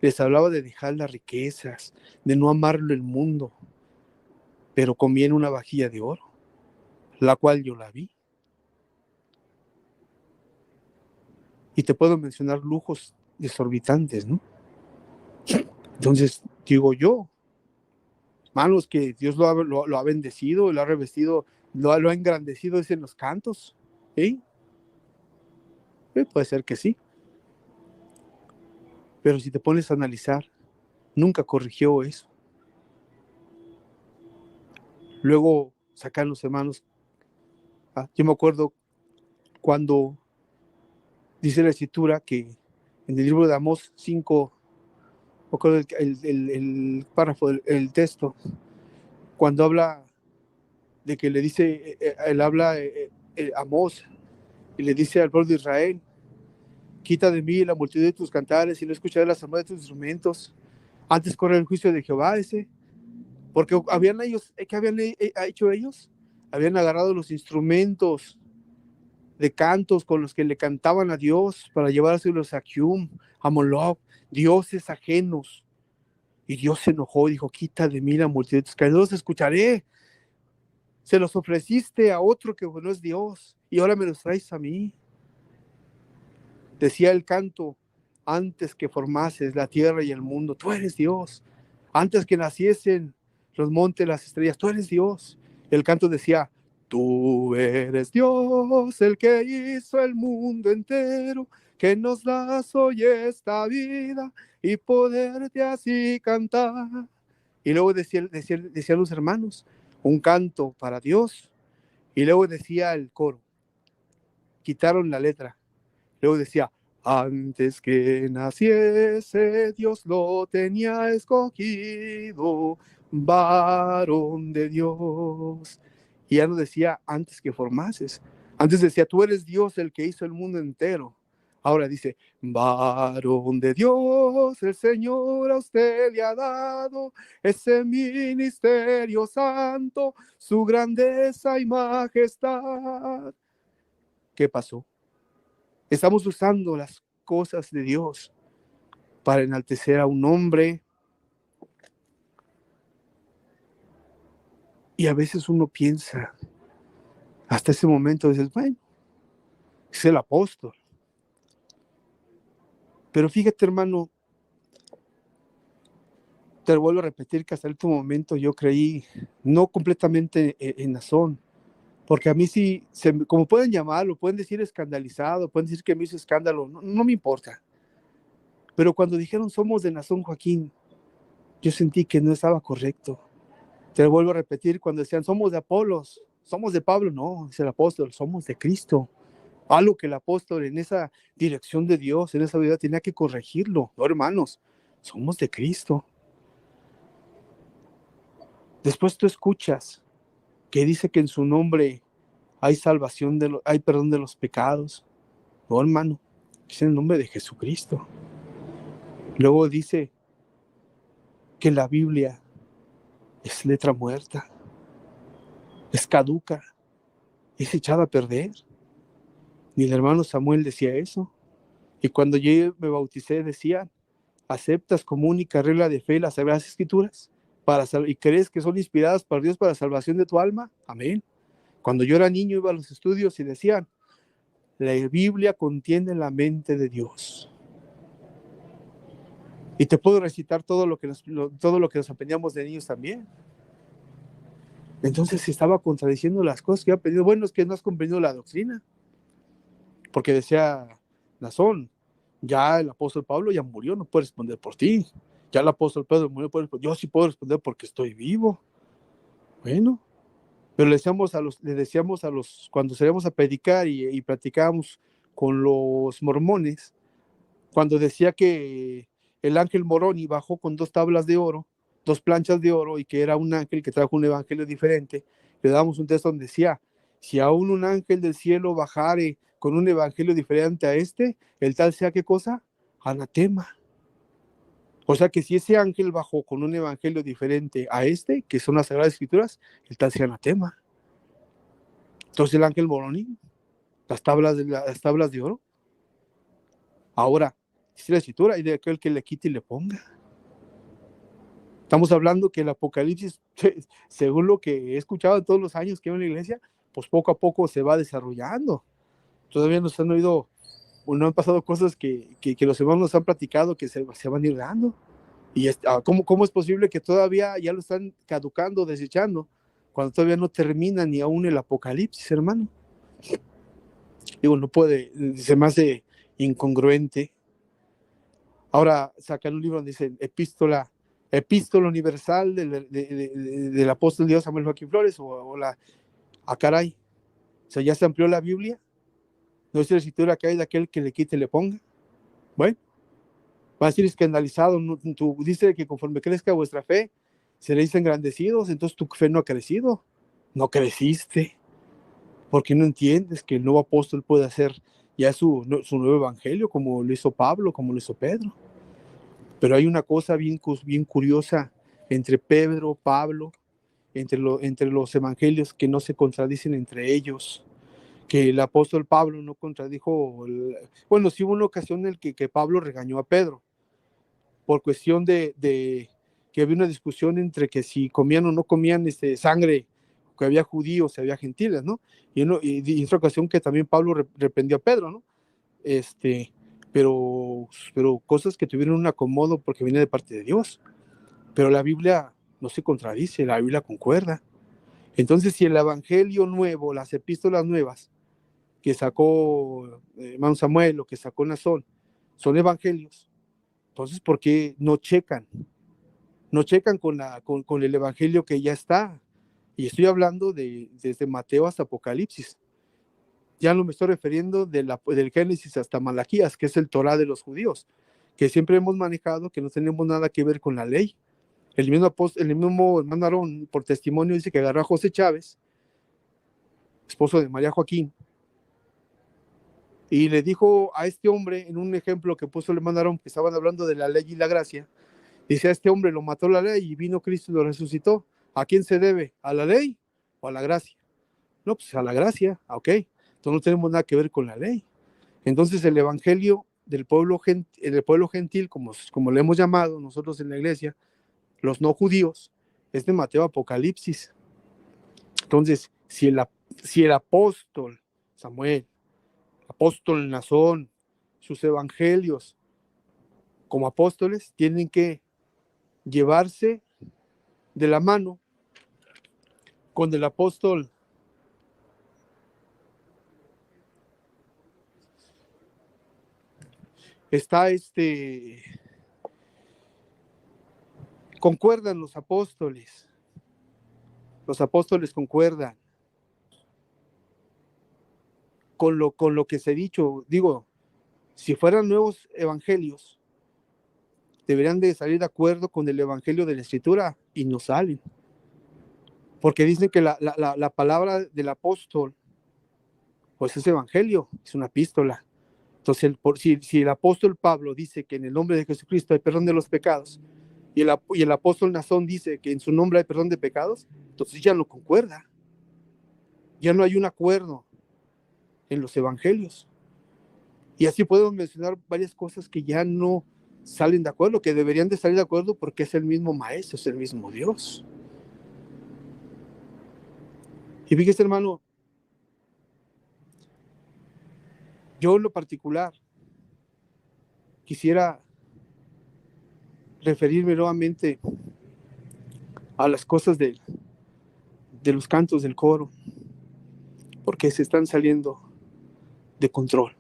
les hablaba de dejar las riquezas, de no amarlo el mundo, pero conviene una vajilla de oro, la cual yo la vi. Y te puedo mencionar lujos desorbitantes, ¿no? Entonces, digo yo, hermanos, que Dios lo ha bendecido, lo ha revestido, lo ha engrandecido es en los cantos, ¿sí? Puede ser que sí, pero si te pones a analizar, nunca corrigió eso. Luego sacan los hermanos, yo me acuerdo cuando dice la escritura que en el libro de Amós 5, o con el párrafo, el texto, cuando habla de que le dice, él habla Amós, y le dice al pueblo de Israel: quita de mí la multitud de tus cantares y no escucharé la asamblea de tus instrumentos. Antes corre el juicio de Jehová ese, porque habían ellos, ¿qué habían hecho ellos? Habían agarrado los instrumentos de cantos con los que le cantaban a Dios para llevárselos a Kium, a Moloch, dioses ajenos. Y Dios se enojó y dijo: quita de mí la multitud de tus cantares, no los escucharé. Se los ofreciste a otro que no es Dios y ahora me los traes a mí. Decía el canto: antes que formases la tierra y el mundo, tú eres Dios. Antes que naciesen los montes, las estrellas, tú eres Dios. El canto decía: tú eres Dios, el que hizo el mundo entero, que nos das hoy esta vida y poderte así cantar. Y luego decían los hermanos, un canto para Dios. Y luego decía el coro, quitaron la letra. Luego decía: antes que naciese, Dios lo tenía escogido, varón de Dios. Y ya no decía antes que formases. Antes decía: tú eres Dios, el que hizo el mundo entero. Ahora dice: varón de Dios, el Señor a usted le ha dado ese ministerio santo, su grandeza y majestad. ¿Qué pasó? Estamos usando las cosas de Dios para enaltecer a un hombre, y a veces uno piensa, hasta ese momento dices, bueno, es el apóstol. Pero fíjate, hermano, te vuelvo a repetir que hasta este momento yo creí no completamente en Nazón, porque a mí sí, como pueden llamarlo, pueden decir escandalizado, pueden decir que me hizo escándalo, no me importa. Pero cuando dijeron somos de Nazón Joaquín, yo sentí que no estaba correcto. Te lo vuelvo a repetir, cuando decían somos de Apolos, somos de Pablo, no, es el apóstol, somos de Cristo. Algo que el apóstol en esa dirección de Dios, en esa vida, tenía que corregirlo. No, hermanos, somos de Cristo. Después tú escuchas que dice que en su nombre hay salvación, hay perdón de los pecados. No, hermano, es en el nombre de Jesucristo. Luego dice que la Biblia es letra muerta, es caduca, es echada a perder. Ni el hermano Samuel decía eso. Y cuando yo me bauticé decía: ¿aceptas como única regla de fe las Sagradas Escrituras y crees que son inspiradas por Dios para la salvación de tu alma? Amén. Cuando yo era niño iba a los estudios y decían: la Biblia contiene la mente de Dios. Y te puedo recitar todo lo que nos aprendíamos de niños también. Entonces estaba contradiciendo las cosas que había aprendido. Bueno, es que no has comprendido la doctrina. Porque decía Nazón: ya el apóstol Pablo ya murió, no puede responder por ti. Ya el apóstol Pedro murió, yo sí puedo responder porque estoy vivo. Bueno, pero le decíamos a los cuando salíamos a predicar y platicábamos con los mormones, cuando decía que el ángel Moroni bajó con 2 tablas de oro, 2 planchas de oro, y que era un ángel que trajo un evangelio diferente, le dábamos un texto donde decía: si aún un ángel del cielo bajare con un evangelio diferente a este, el tal sea, ¿qué cosa? Anatema. O sea que si ese ángel bajó con un evangelio diferente a este, que son las Sagradas Escrituras, el tal sea anatema. Entonces el ángel Moroni, las tablas de oro. Ahora, dice la Escritura, y de aquel que le quite y le ponga. Estamos hablando que el Apocalipsis, según lo que he escuchado todos los años que veo en la iglesia, pues poco a poco se va desarrollando. Todavía nos han oído, o no han pasado cosas que los hermanos nos han platicado que se van a ir dando. Y ¿cómo es posible que todavía ya lo están caducando, desechando, cuando todavía no termina ni aún el Apocalipsis, hermano? Digo, no puede, se me hace incongruente. Ahora sacan un libro donde dice Epístola Universal del apóstol Dios Samuel Joaquín Flores, caray, o sea, ya se amplió la Biblia. No es la Escritura que hay de aquel que le quite y le ponga. Bueno, Va a decir escandalizado, no, tú dice que conforme crezca vuestra fe, seréis engrandecidos, entonces tu fe no ha crecido, no creciste, porque no entiendes que el nuevo apóstol puede hacer ya su nuevo evangelio, como lo hizo Pablo, como lo hizo Pedro. Pero hay una cosa bien curiosa entre Pedro, Pablo, entre los evangelios que no se contradicen entre ellos, que el apóstol Pablo no contradijo, bueno, sí hubo una ocasión en que Pablo regañó a Pedro, por cuestión de que había una discusión entre que si comían o no comían sangre, que había judíos y había gentiles, ¿no? Y en otra ocasión que también Pablo reprendió a Pedro, ¿no? Pero cosas que tuvieron un acomodo porque viene de parte de Dios. Pero la Biblia no se contradice, la Biblia concuerda. Entonces, si el Evangelio nuevo, las epístolas nuevas que sacó hermano Samuel o que sacó Nazón, son evangelios, entonces, ¿por qué no checan? No checan con el evangelio que ya está. Y estoy hablando desde Mateo hasta Apocalipsis. Ya no me estoy refiriendo del Génesis hasta Malaquías, que es el Torá de los judíos, que siempre hemos manejado que no tenemos nada que ver con la ley. El mismo hermano Aarón, por testimonio, dice que agarró a José Chávez, esposo de María Joaquín, y le dijo a este hombre, en un ejemplo que puso el hermano Aarón, que estaban hablando de la ley y la gracia, dice, a este hombre lo mató la ley y vino Cristo y lo resucitó. ¿A quién se debe? ¿A la ley o a la gracia? No, pues a la gracia, ok. Entonces no tenemos nada que ver con la ley. Entonces el evangelio del pueblo gentil, como le hemos llamado nosotros en la iglesia, los no judíos, es de Mateo Apocalipsis. Entonces, si el apóstol Samuel, apóstol Nazón, sus evangelios como apóstoles tienen que llevarse de la mano con el apóstol está concuerdan los apóstoles concuerdan con lo que se ha dicho. Digo, si fueran nuevos evangelios, deberían de salir de acuerdo con el evangelio de la escritura y no salen, porque dicen que la palabra del apóstol pues es evangelio, es una epístola. Entonces, si el apóstol Pablo dice que en el nombre de Jesucristo hay perdón de los pecados, y el apóstol Nazón dice que en su nombre hay perdón de pecados, entonces ya no concuerda, ya no hay un acuerdo en los evangelios. Y así podemos mencionar varias cosas que ya no salen de acuerdo, que deberían de salir de acuerdo porque es el mismo maestro, es el mismo Dios. Y fíjese, hermano, yo en lo particular quisiera referirme nuevamente a las cosas de los cantos del coro, porque se están saliendo de control.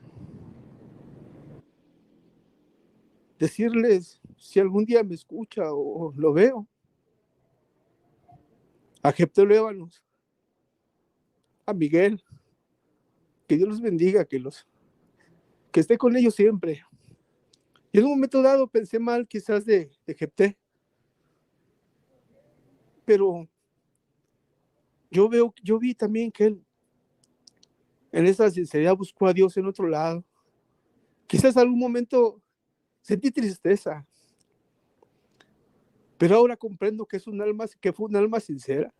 Decirles, si algún día me escucha o lo veo, a Jepto Lébanos, a Miguel, que Dios los bendiga, que esté con ellos siempre. Y en un momento dado pensé mal quizás de Jepté, pero yo vi también que él en esa sinceridad buscó a Dios en otro lado. Quizás algún momento sentí tristeza, pero ahora comprendo que que fue un alma sincera,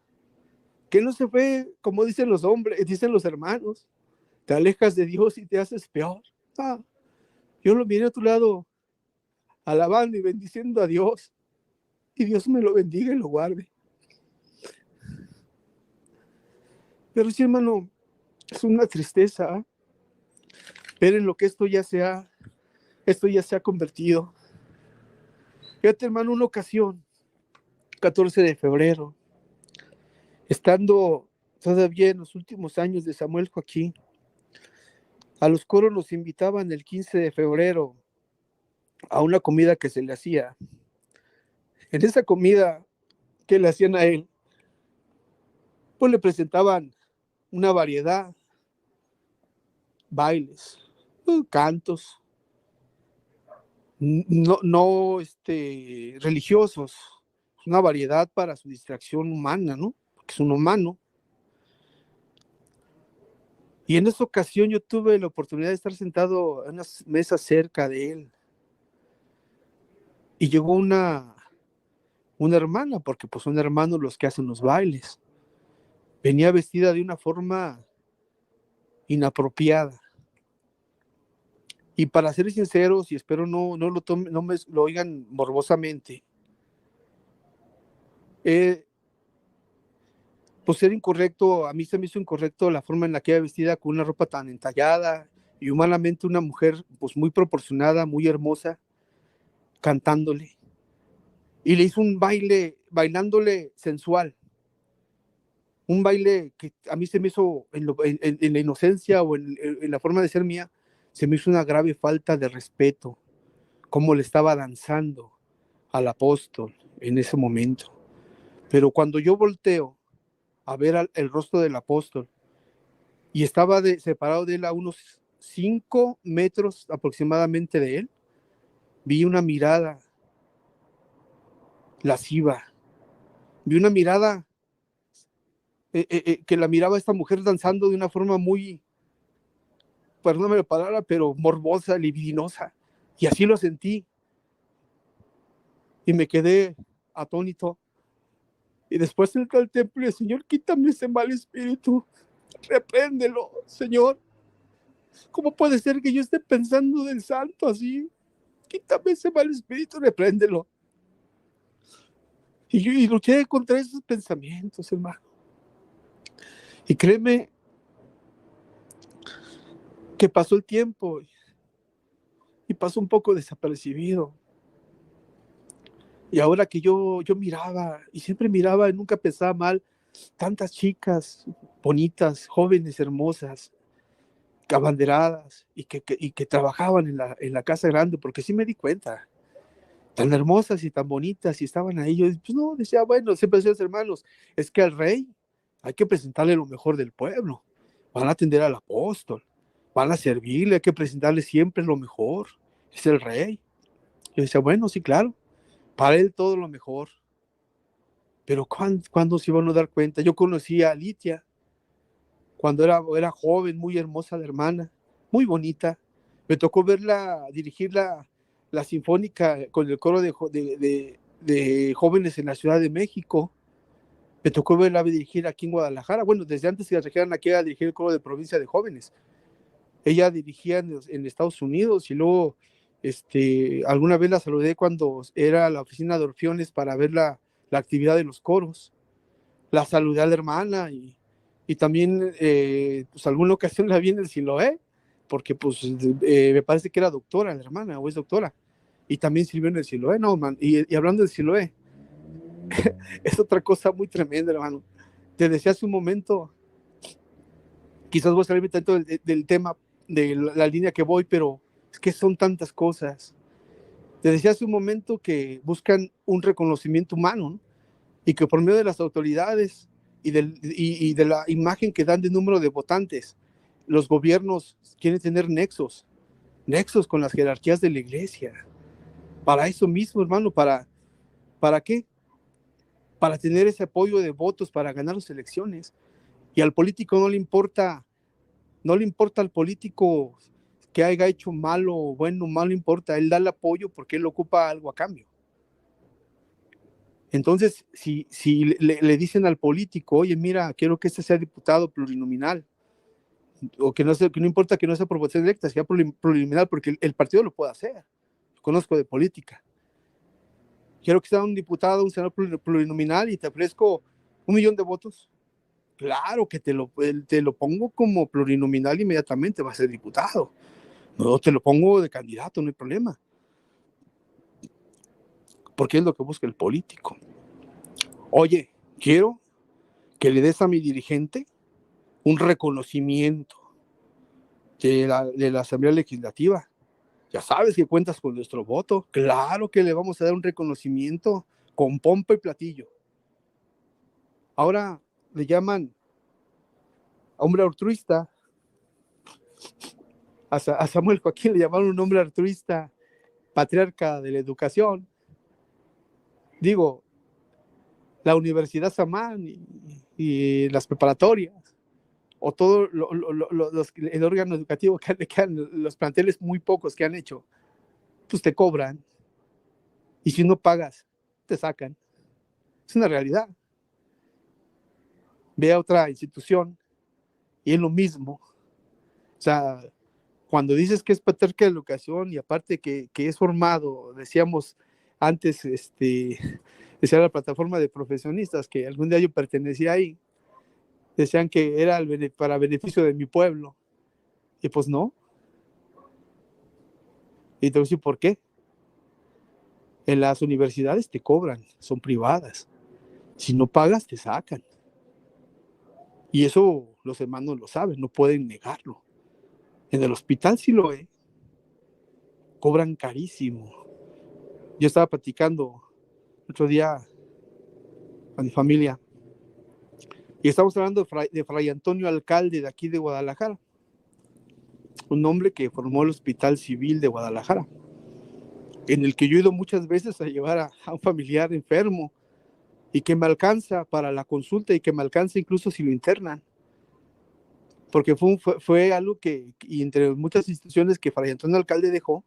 que no se fue como dicen los hombres, dicen los hermanos, te alejas de Dios y te haces peor. Ah, yo lo miré a tu lado alabando y bendiciendo a Dios, y Dios me lo bendiga y lo guarde. Pero sí, hermano, es una tristeza ver en lo que esto ya se ha convertido. Fíjate, hermano, una ocasión, 14 de febrero, estando todavía en los últimos años de Samuel Joaquín, a los coros nos invitaban el 15 de febrero a una comida que se le hacía. En esa comida que le hacían a él, pues le presentaban una variedad, bailes, cantos, religiosos, una variedad para su distracción humana, ¿no? Porque es un humano. Y en esa ocasión yo tuve la oportunidad de estar sentado en una mesa cerca de él. Y llegó una hermana, porque pues son hermanos los que hacen los bailes. Venía vestida de una forma inapropiada. Y para ser sinceros, y espero no me lo oigan morbosamente, pues ser incorrecto, a mí se me hizo incorrecto la forma en la que iba vestida con una ropa tan entallada y humanamente una mujer pues muy proporcionada, muy hermosa, cantándole. Y le hizo un baile, bailándole sensual, un baile que a mí se me hizo en la inocencia o en la forma de ser mía, se me hizo una grave falta de respeto, como le estaba danzando al apóstol en ese momento. Pero cuando yo volteo a ver el rostro del apóstol y estaba separado de él a unos 5 metros aproximadamente de él, vi una mirada lasciva, vi una mirada que la miraba esta mujer danzando de una forma muy, perdóname la palabra, pero morbosa, libidinosa. Y así lo sentí y me quedé atónito. Y después entré al templo y el Señor, quítame ese mal espíritu, repréndelo, Señor. ¿Cómo puede ser que yo esté pensando del santo así? Quítame ese mal espíritu, repréndelo. Y luché contra esos pensamientos, hermano. Y créeme que pasó el tiempo y pasó un poco desapercibido. Y ahora que yo miraba, y siempre miraba y nunca pensaba mal, tantas chicas bonitas, jóvenes, hermosas, abanderadas, y que trabajaban en la casa grande, porque sí me di cuenta, tan hermosas y tan bonitas, y estaban ahí. Yo, pues no, decía, bueno, siempre decía los hermanos, es que al rey hay que presentarle lo mejor del pueblo, van a atender al apóstol, van a servirle, hay que presentarle siempre lo mejor, es el rey. Yo decía, bueno, sí, claro, para él todo lo mejor. Pero ¿cuándo se iban a dar cuenta? Yo conocí a Litia cuando era joven, muy hermosa la hermana, muy bonita. Me tocó verla dirigir la sinfónica con el coro de jóvenes en la Ciudad de México. Me tocó verla dirigir aquí en Guadalajara. Bueno, desde antes que la trajeran aquí a dirigir el coro de provincia de jóvenes. Ella dirigía en Estados Unidos y luego alguna vez la saludé cuando era la oficina de Orfiones para ver la actividad de los coros. La saludé a la hermana y también pues alguna ocasión la vi en el Siloé, porque pues me parece que era doctora la hermana o es doctora y también sirvió en el Siloé, no, man. Y hablando del Siloé, es otra cosa muy tremenda, hermano. Te decía hace un momento, quizás voy a salir tanto del tema de la línea que voy, pero es que son tantas cosas. Te decía hace un momento que buscan un reconocimiento humano, ¿no? Y que por medio de las autoridades y de la imagen que dan de número de votantes, los gobiernos quieren tener nexos con las jerarquías de la iglesia. Para eso mismo, hermano, ¿para qué? Para tener ese apoyo de votos para ganar las elecciones. Y al político no le importa al político que haya hecho malo o bueno, malo importa, él da el apoyo porque él ocupa algo a cambio. Entonces, si le dicen al político, oye, mira, quiero que este sea diputado plurinominal, o que no importa que no sea por votación directa, sea plurinominal, porque el partido lo puede hacer. Conozco de política. Quiero que sea un diputado, un senador plurinominal y te ofrezco 1 millón de votos. Claro que te lo pongo como plurinominal inmediatamente, va a ser diputado. No te lo pongo de candidato, no hay problema. Porque es lo que busca el político. Oye, quiero que le des a mi dirigente un reconocimiento de la Asamblea Legislativa. Ya sabes que cuentas con nuestro voto. Claro que le vamos a dar un reconocimiento con pompa y platillo. Ahora le llaman a hombre altruista. A Samuel Joaquín le llamaron un hombre altruista patriarca de la educación. Digo, la Universidad Samán y las preparatorias, o todo el órgano educativo que los planteles muy pocos que han hecho, pues te cobran. Y si no pagas, te sacan. Es una realidad. Ve a otra institución y es lo mismo. O sea, cuando dices que es paterca de educación y aparte que es formado, decíamos antes, decía la plataforma de profesionistas que algún día yo pertenecía ahí, decían que era para beneficio de mi pueblo. Y pues no. Y te voy a decir por qué. En las universidades te cobran, son privadas. Si no pagas, te sacan. Y eso los hermanos lo saben, no pueden negarlo. En el hospital sí lo es. Cobran carísimo. Yo estaba platicando otro día a mi familia y estamos hablando de Fray Antonio Alcalde de aquí de Guadalajara, un hombre que formó el Hospital Civil de Guadalajara, en el que yo he ido muchas veces a llevar a un familiar enfermo y que me alcanza para la consulta y que me alcanza incluso si lo internan, porque fue algo y entre muchas instituciones que Fray Antonio Alcalde dejó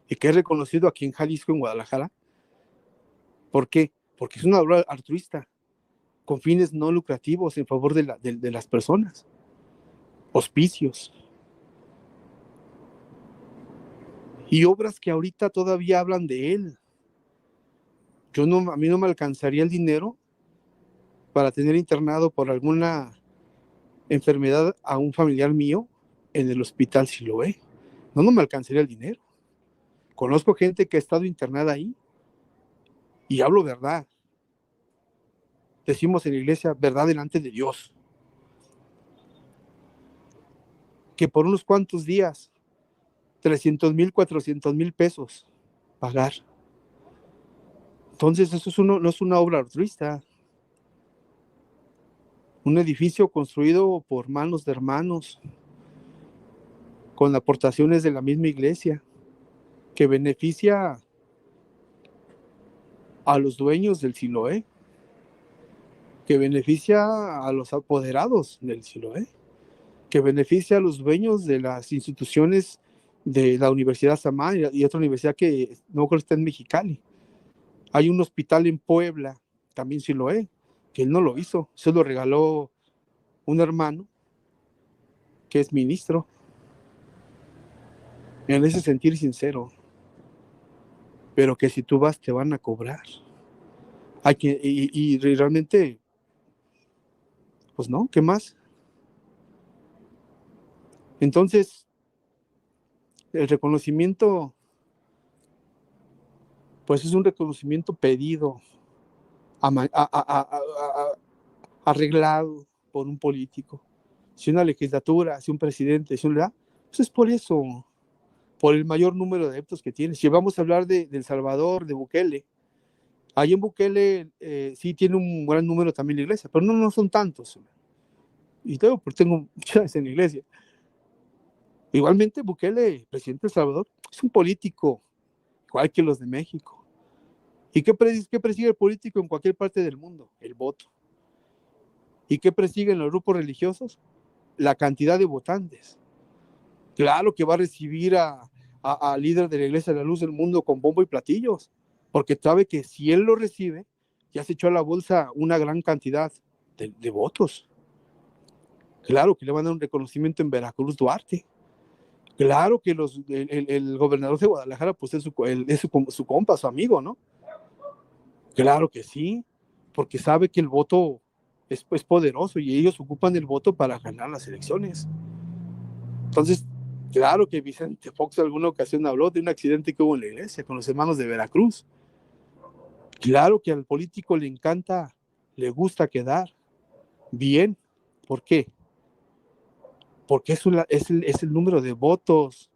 y que es reconocido aquí en Jalisco, en Guadalajara. ¿Por qué? Porque es una obra altruista, con fines no lucrativos en favor de las personas. Hospicios. Y obras que ahorita todavía hablan de él. A mí no me alcanzaría el dinero para tener internado por alguna enfermedad a un familiar mío en el hospital Siloé. No me alcanzaría el dinero. Conozco gente que ha estado internada ahí y hablo verdad. Decimos en la iglesia verdad delante de Dios. Que por unos cuantos días, 300,000, 400,000 pesos pagar. Entonces eso no es una obra altruista. Un edificio construido por manos de hermanos, con aportaciones de la misma iglesia, que beneficia a los dueños del Siloé, que beneficia a los apoderados del Siloé, que beneficia a los dueños de las instituciones de la Universidad Samán y otra universidad que no creo que está en Mexicali. Hay un hospital en Puebla, también Siloé, que él no lo hizo, se lo regaló un hermano que es ministro. En ese sentir sincero, pero que si tú vas te van a cobrar. Y realmente, pues no, ¿qué más? Entonces, el reconocimiento, pues es un reconocimiento pedido, arreglado por un político. Si una legislatura, si un presidente, si pues es por eso, por el mayor número de adeptos que tiene. Si vamos a hablar de El Salvador, de Bukele, ahí en Bukele sí tiene un gran número también la iglesia, pero no son tantos. Y tengo muchas en la iglesia. Igualmente, Bukele, presidente de El Salvador, es un político, igual que los de México. ¿Y qué persigue el político en cualquier parte del mundo? El voto. ¿Y qué persiguen los grupos religiosos? La cantidad de votantes. Claro que va a recibir al líder de la Iglesia de la Luz del Mundo con bombo y platillos, porque sabe que si él lo recibe, ya se echó a la bolsa una gran cantidad de votos. Claro que le van a dar un reconocimiento en Veracruz, Duarte. Claro que el gobernador de Guadalajara pues es su compa, su amigo, ¿no? Claro que sí, porque sabe que el voto es poderoso y ellos ocupan el voto para ganar las elecciones. Entonces, claro que Vicente Fox en alguna ocasión habló de un accidente que hubo en la iglesia con los hermanos de Veracruz. Claro que al político le encanta, le gusta quedar bien. ¿Por qué? Porque es el número de votos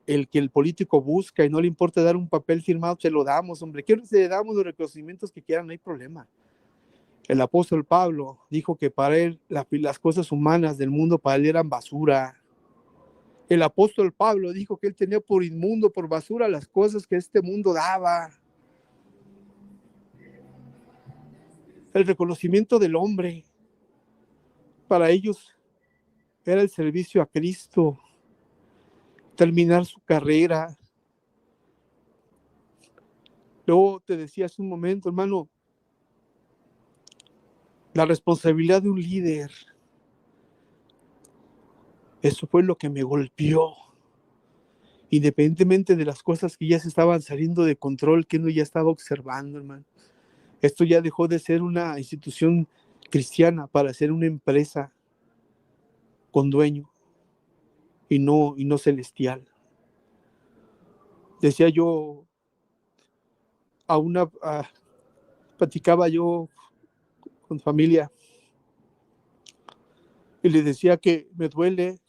el que el político busca y no le importa dar un papel firmado, se lo damos, hombre. ¿Qué le damos los reconocimientos que quieran? No hay problema. El apóstol Pablo dijo que para él las cosas humanas del mundo para él eran basura. El apóstol Pablo dijo que él tenía por inmundo, por basura, las cosas que este mundo daba. El reconocimiento del hombre para ellos era el servicio a Cristo, terminar su carrera. Luego te decía hace un momento, hermano, la responsabilidad de un líder. Eso fue lo que me golpeó. Independientemente de las cosas que ya se estaban saliendo de control, que uno ya estaba observando, hermano. Esto ya dejó de ser una institución cristiana para ser una empresa con dueño y no celestial. Decía yo platicaba yo con familia y les decía que me duele.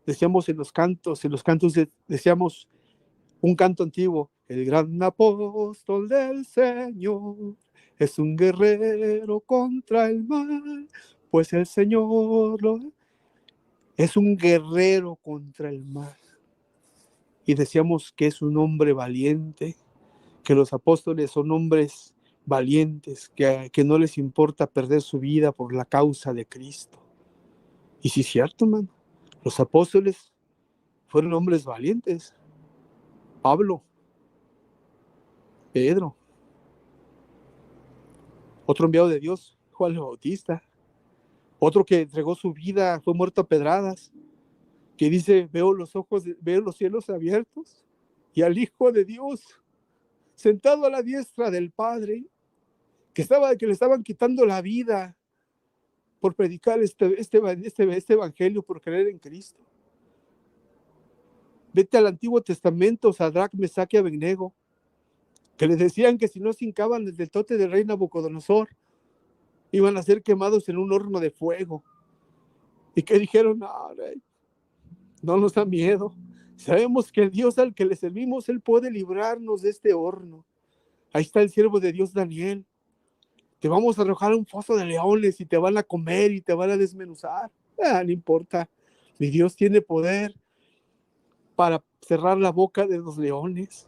Decíamos en los cantos decíamos un canto antiguo: el gran apóstol del Señor es un guerrero contra el mal, pues el Señor es un guerrero contra el mal. Y decíamos que es un hombre valiente, que los apóstoles son hombres valientes, que no les importa perder su vida por la causa de Cristo. Y sí es cierto, hermano, los apóstoles fueron hombres valientes. Pablo, Pedro, otro enviado de Dios, Juan el Bautista, otro que entregó su vida, fue muerto a pedradas, que dice: veo los cielos abiertos y al Hijo de Dios sentado a la diestra del Padre, que le estaban quitando la vida por predicar este evangelio, por creer en Cristo. Vete al Antiguo Testamento, Sadrach, Mesach y Abednego, que les decían que si no se hincaban desde el tote del rey Nabucodonosor, iban a ser quemados en un horno de fuego. Y que dijeron: no nos da miedo, sabemos que el Dios al que le servimos, Él puede librarnos de este horno. Ahí está el siervo de Dios Daniel: te vamos a arrojar a un foso de leones y te van a comer y te van a desmenuzar. No importa, mi Dios tiene poder para cerrar la boca de los leones.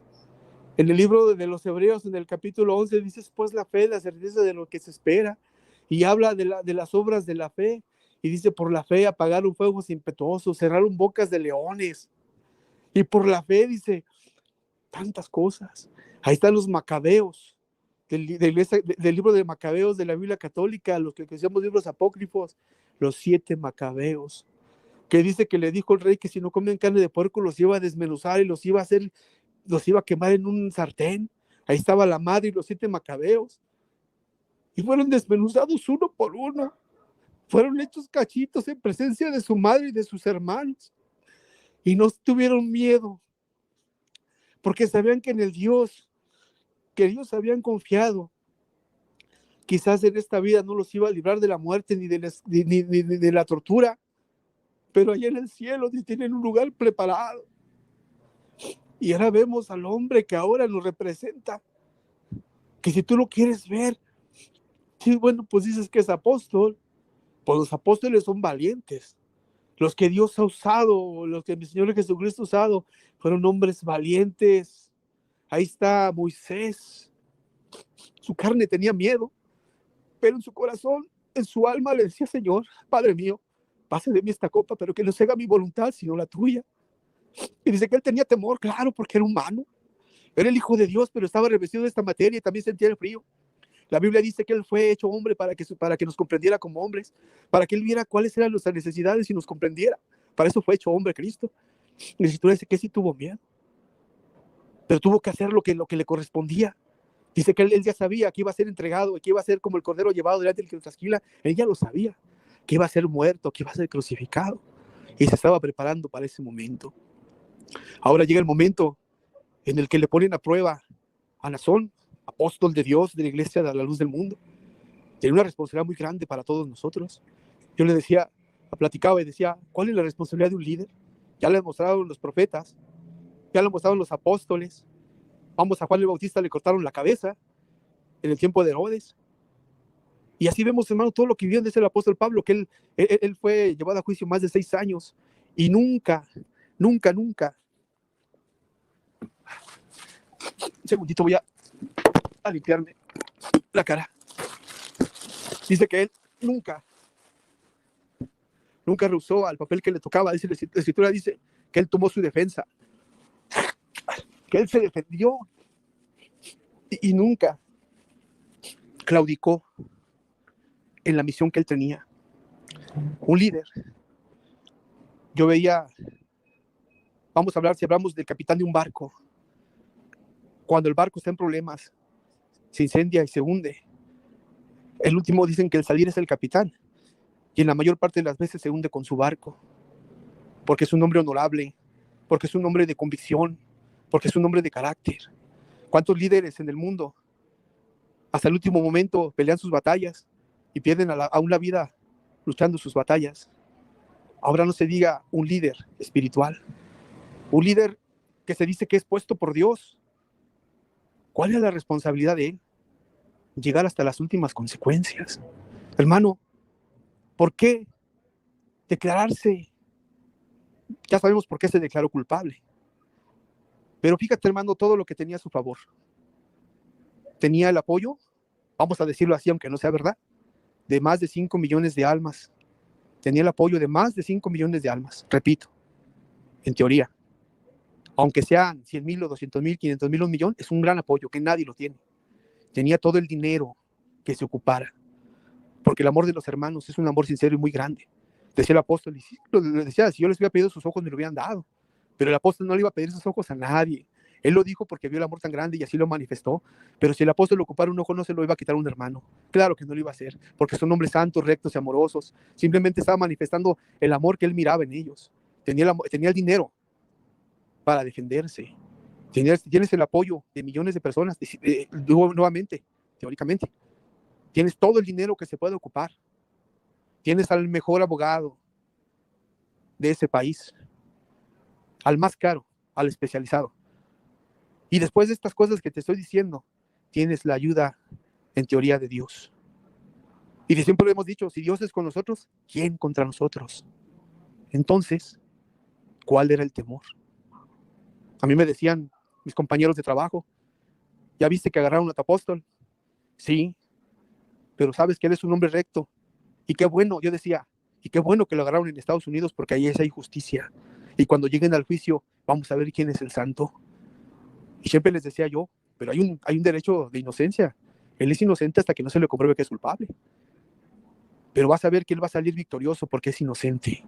En el libro de los Hebreos, en el capítulo 11, dice: pues la fe, la certeza de lo que se espera, y habla de las obras de la fe, y dice: por la fe apagaron fuegos impetuosos, cerraron bocas de leones, y por la fe, dice, tantas cosas. Ahí están los macabeos, del libro de Macabeos de la Biblia católica, los que decíamos libros apócrifos, los 7 macabeos, que dice que le dijo el rey que si no comían carne de puerco los iba a desmenuzar y los iba a quemar en un sartén. Ahí estaba la madre y los 7 macabeos, y fueron desmenuzados uno por uno, fueron hechos cachitos en presencia de su madre y de sus hermanos, y no tuvieron miedo, porque sabían que en el Dios que ellos habían confiado, quizás en esta vida no los iba a librar de la muerte ni de la tortura, pero allá en el cielo tienen un lugar preparado. Y ahora vemos al hombre que ahora nos representa, que si tú lo quieres ver, sí, bueno, pues dices que es apóstol. Pues los apóstoles son valientes. Los que Dios ha usado, los que mi Señor Jesucristo ha usado, fueron hombres valientes. Ahí está Moisés. Su carne tenía miedo, pero en su corazón, en su alma le decía: Señor, Padre mío, pase de mí esta copa, pero que no se haga mi voluntad, sino la tuya. Y dice que él tenía temor, claro, porque era humano. Era el Hijo de Dios, pero estaba revestido de esta materia y también sentía el frío. La Biblia dice que Él fue hecho hombre para que nos comprendiera como hombres, para que Él viera cuáles eran nuestras necesidades y nos comprendiera. Para eso fue hecho hombre Cristo. Y la Escritura dice que sí tuvo miedo, pero tuvo que hacer lo que le correspondía. Dice que él ya sabía que iba a ser entregado, que iba a ser como el cordero llevado delante del que lo trasquila. Él ya lo sabía, que iba a ser muerto, que iba a ser crucificado. Y se estaba preparando para ese momento. Ahora llega el momento en el que le ponen a prueba a Nazón, apóstol de Dios, de la iglesia de la luz del mundo. Tiene una responsabilidad muy grande para todos nosotros. Yo le decía, platicaba y decía: ¿cuál es la responsabilidad de un líder? Ya lo mostraron los profetas, ya lo mostraron los apóstoles. Vamos, a Juan el Bautista le cortaron la cabeza en el tiempo de Herodes. Y así vemos, hermano, todo lo que vivió desde el apóstol Pablo, que él fue llevado a juicio más de 6 años y nunca Nunca, nunca. Un segundito, voy a limpiarme la cara. Dice que él nunca rehusó al papel que le tocaba. Dice, la escritura dice que él tomó su defensa, que él se defendió y nunca claudicó en la misión que él tenía. Un líder. Yo veía, vamos a hablar, si hablamos del capitán de un barco, cuando el barco está en problemas, se incendia y se hunde, el último dicen que el salir es el capitán, y en la mayor parte de las veces se hunde con su barco, porque es un hombre honorable, porque es un hombre de convicción, porque es un hombre de carácter. ¿Cuántos líderes en el mundo hasta el último momento pelean sus batallas y pierden aún la vida luchando sus batallas? Ahora no se diga un líder espiritual, un líder que se dice que es puesto por Dios. ¿Cuál es la responsabilidad de él? Llegar hasta las últimas consecuencias. Hermano, ¿por qué declararse? Ya sabemos por qué se declaró culpable. Pero fíjate, hermano, todo lo que tenía a su favor. Tenía el apoyo, vamos a decirlo así, aunque no sea verdad, de más de 5 millones de almas. Tenía el apoyo de más de 5 millones de almas. Repito, en teoría. Aunque sean 100,000 o 200,000, 500,000, 1,000,000, es un gran apoyo que nadie lo tiene. Tenía todo el dinero que se ocupara. Porque el amor de los hermanos es un amor sincero y muy grande. Decía el apóstol, y sí, lo decía, si yo les hubiera pedido sus ojos me lo hubieran dado. Pero el apóstol no le iba a pedir sus ojos a nadie. Él lo dijo porque vio el amor tan grande y así lo manifestó. Pero si el apóstol ocupara un ojo, no se lo iba a quitar a un hermano. Claro que no lo iba a hacer, porque son hombres santos, rectos y amorosos. Simplemente estaba manifestando el amor que él miraba en ellos. Tenía el dinero para defenderse. Tienes el apoyo de millones de personas, nuevamente, teóricamente. Tienes todo el dinero que se puede ocupar. Tienes al mejor abogado de ese país, al más caro, al especializado. Y después de estas cosas que te estoy diciendo, tienes la ayuda, en teoría, de Dios. Y siempre lo hemos dicho, si Dios es con nosotros, ¿quién contra nosotros? Entonces, ¿cuál era el temor? A mí me decían mis compañeros de trabajo, ¿ya viste que agarraron a tu apóstol? Sí, pero sabes que él es un hombre recto. Y qué bueno, yo decía, y qué bueno que lo agarraron en Estados Unidos porque ahí hay justicia. Y cuando lleguen al juicio, vamos a ver quién es el santo. Y siempre les decía yo, pero hay un derecho de inocencia. Él es inocente hasta que no se le compruebe que es culpable. Pero vas a ver que él va a salir victorioso porque es inocente.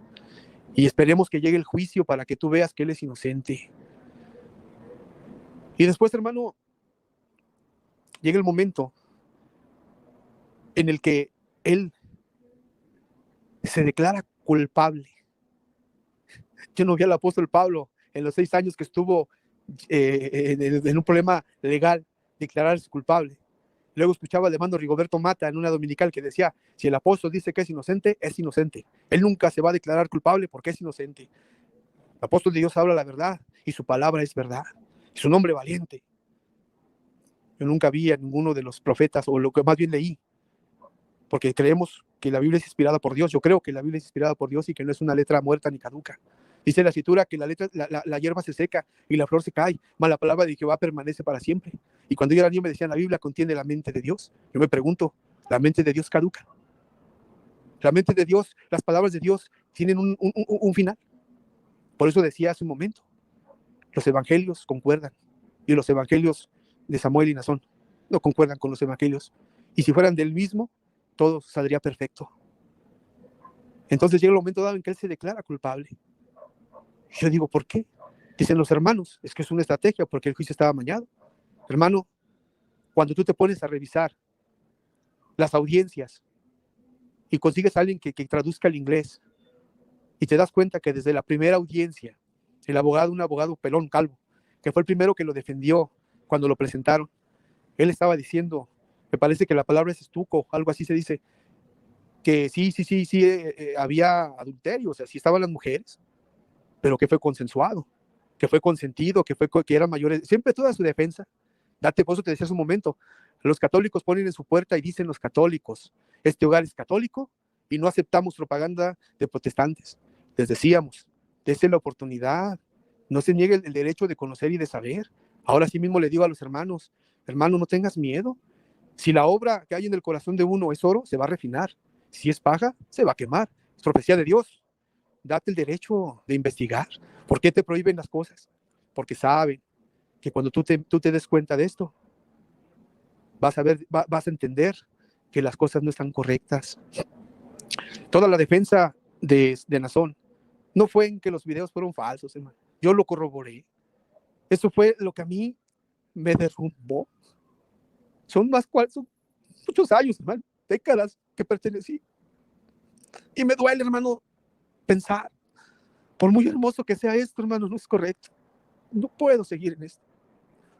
Y esperemos que llegue el juicio para que tú veas que él es inocente. Y después, hermano, llega el momento en el que él se declara culpable. Yo no vi al apóstol Pablo en los 6 años que estuvo en un problema legal, declararse culpable. Luego escuchaba al hermano Rigoberto Mata en una dominical que decía, si el apóstol dice que es inocente, es inocente. Él nunca se va a declarar culpable porque es inocente. El apóstol de Dios habla la verdad y su palabra es verdad. Es un hombre valiente. Yo nunca vi a ninguno de los profetas, o lo que más bien leí, porque creemos que la Biblia es inspirada por Dios. Yo creo que la Biblia es inspirada por Dios y que no es una letra muerta ni caduca. Dice la escritura que la hierba se seca y la flor se cae, mas la palabra de Jehová permanece para siempre. Y cuando yo era niño me decían, la Biblia contiene la mente de Dios. Yo me pregunto, ¿la mente de Dios caduca? La mente de Dios, las palabras de Dios tienen un final. Por eso decía hace un momento, los evangelios concuerdan y los evangelios de Samuel y Nazón no concuerdan con los evangelios. Y si fueran del mismo, todo saldría perfecto. Entonces llega el momento dado en que él se declara culpable. Yo digo, ¿por qué? Dicen los hermanos, es que es una estrategia porque el juicio estaba amañado. Hermano, cuando tú te pones a revisar las audiencias y consigues a alguien que traduzca el inglés y te das cuenta que desde la primera audiencia, el abogado, un abogado pelón, calvo, que fue el primero que lo defendió cuando lo presentaron, él estaba diciendo, me parece que la palabra es estuco, algo así se dice, que sí, había adulterio, o sea, sí estaban las mujeres, pero que fue consensuado, que fue consentido, que eran mayores, siempre toda su defensa. Date, por eso te decía hace un momento, los católicos ponen en su puerta y dicen los católicos, este hogar es católico y no aceptamos propaganda de protestantes. Les decíamos, Dese la oportunidad, no se niegue el derecho de conocer y de saber. Ahora sí mismo le digo a los hermanos, hermano, no tengas miedo. Si la obra que hay en el corazón de uno es oro, se va a refinar. Si es paja, se va a quemar. Es profecía de Dios. Date el derecho de investigar. ¿Por qué te prohíben las cosas? Porque saben que cuando tú te des cuenta de esto, vas a entender que las cosas no están correctas. Toda la defensa de Nazón no fue en que los videos fueron falsos, hermano. Yo lo corroboré. Eso fue lo que a mí me derrumbó. Son muchos años, hermano, décadas que pertenecí. Y me duele, hermano, pensar, por muy hermoso que sea esto, hermano, no es correcto. No puedo seguir en esto.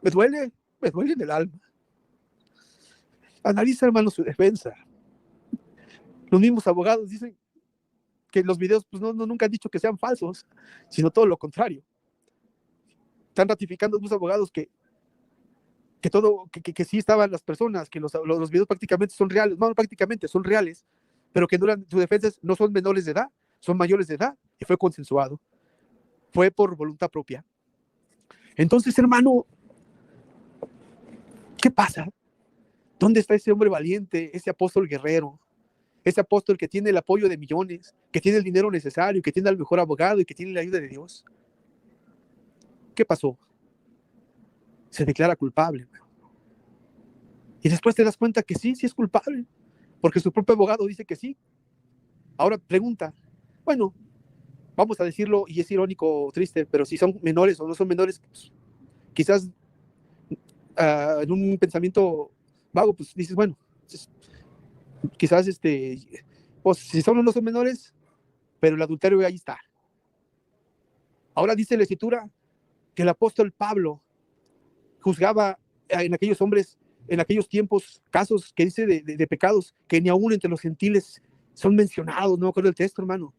Me duele en el alma. Analiza, hermano, su defensa. Los mismos abogados dicen que los videos pues nunca han dicho que sean falsos, sino todo lo contrario. Están ratificando los abogados que sí estaban las personas, que los videos prácticamente son reales, no prácticamente son reales, pero que sus defensas no son menores de edad, son mayores de edad, y fue consensuado, fue por voluntad propia. Entonces, hermano, ¿qué pasa? ¿Dónde está ese hombre valiente, ese apóstol guerrero, ese apóstol que tiene el apoyo de millones, que tiene el dinero necesario, que tiene al mejor abogado y que tiene la ayuda de Dios? ¿Qué pasó? Se declara culpable. Y después te das cuenta que sí es culpable, porque su propio abogado dice que sí. Ahora pregunta, bueno, vamos a decirlo, y es irónico o triste, pero si son menores o no son menores, pues, quizás en un pensamiento vago, pues dices, bueno, quizás pues si son o no son menores, pero el adulterio ahí está. Ahora dice la Escritura que el apóstol Pablo juzgaba en aquellos hombres, en aquellos tiempos, casos que dice de pecados que ni aún entre los gentiles son mencionados. No me acuerdo el texto, hermano.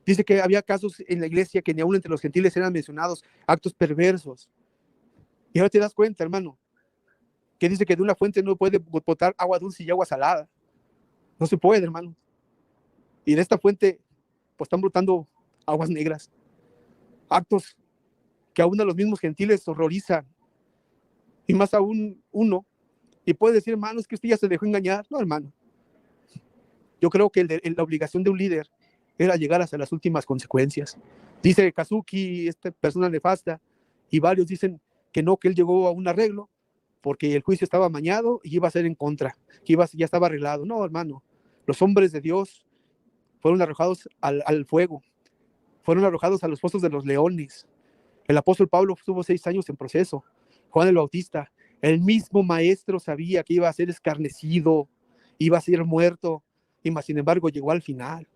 Dice que había casos en la iglesia que ni aún entre los gentiles eran mencionados, actos perversos. Y ahora te das cuenta, hermano, que dice que de una fuente no puede botar agua dulce y agua salada. No se puede, hermano. Y de esta fuente, pues están brotando aguas negras. Actos que aún a los mismos gentiles horrorizan. Y más aún uno. Y puede decir, hermano, es que usted ya se dejó engañar. No, hermano. Yo creo que la obligación de un líder era llegar hasta las últimas consecuencias. Dice Kazuki, esta persona nefasta, y varios dicen que no, que él llegó a un arreglo porque el juicio estaba amañado y iba a ser en contra, que ya estaba arreglado. No, hermano, los hombres de Dios fueron arrojados al fuego, fueron arrojados a los pozos de los leones. El apóstol Pablo estuvo 6 años en proceso. Juan el Bautista, el mismo maestro sabía que iba a ser escarnecido, iba a ser muerto, y más sin embargo llegó al final.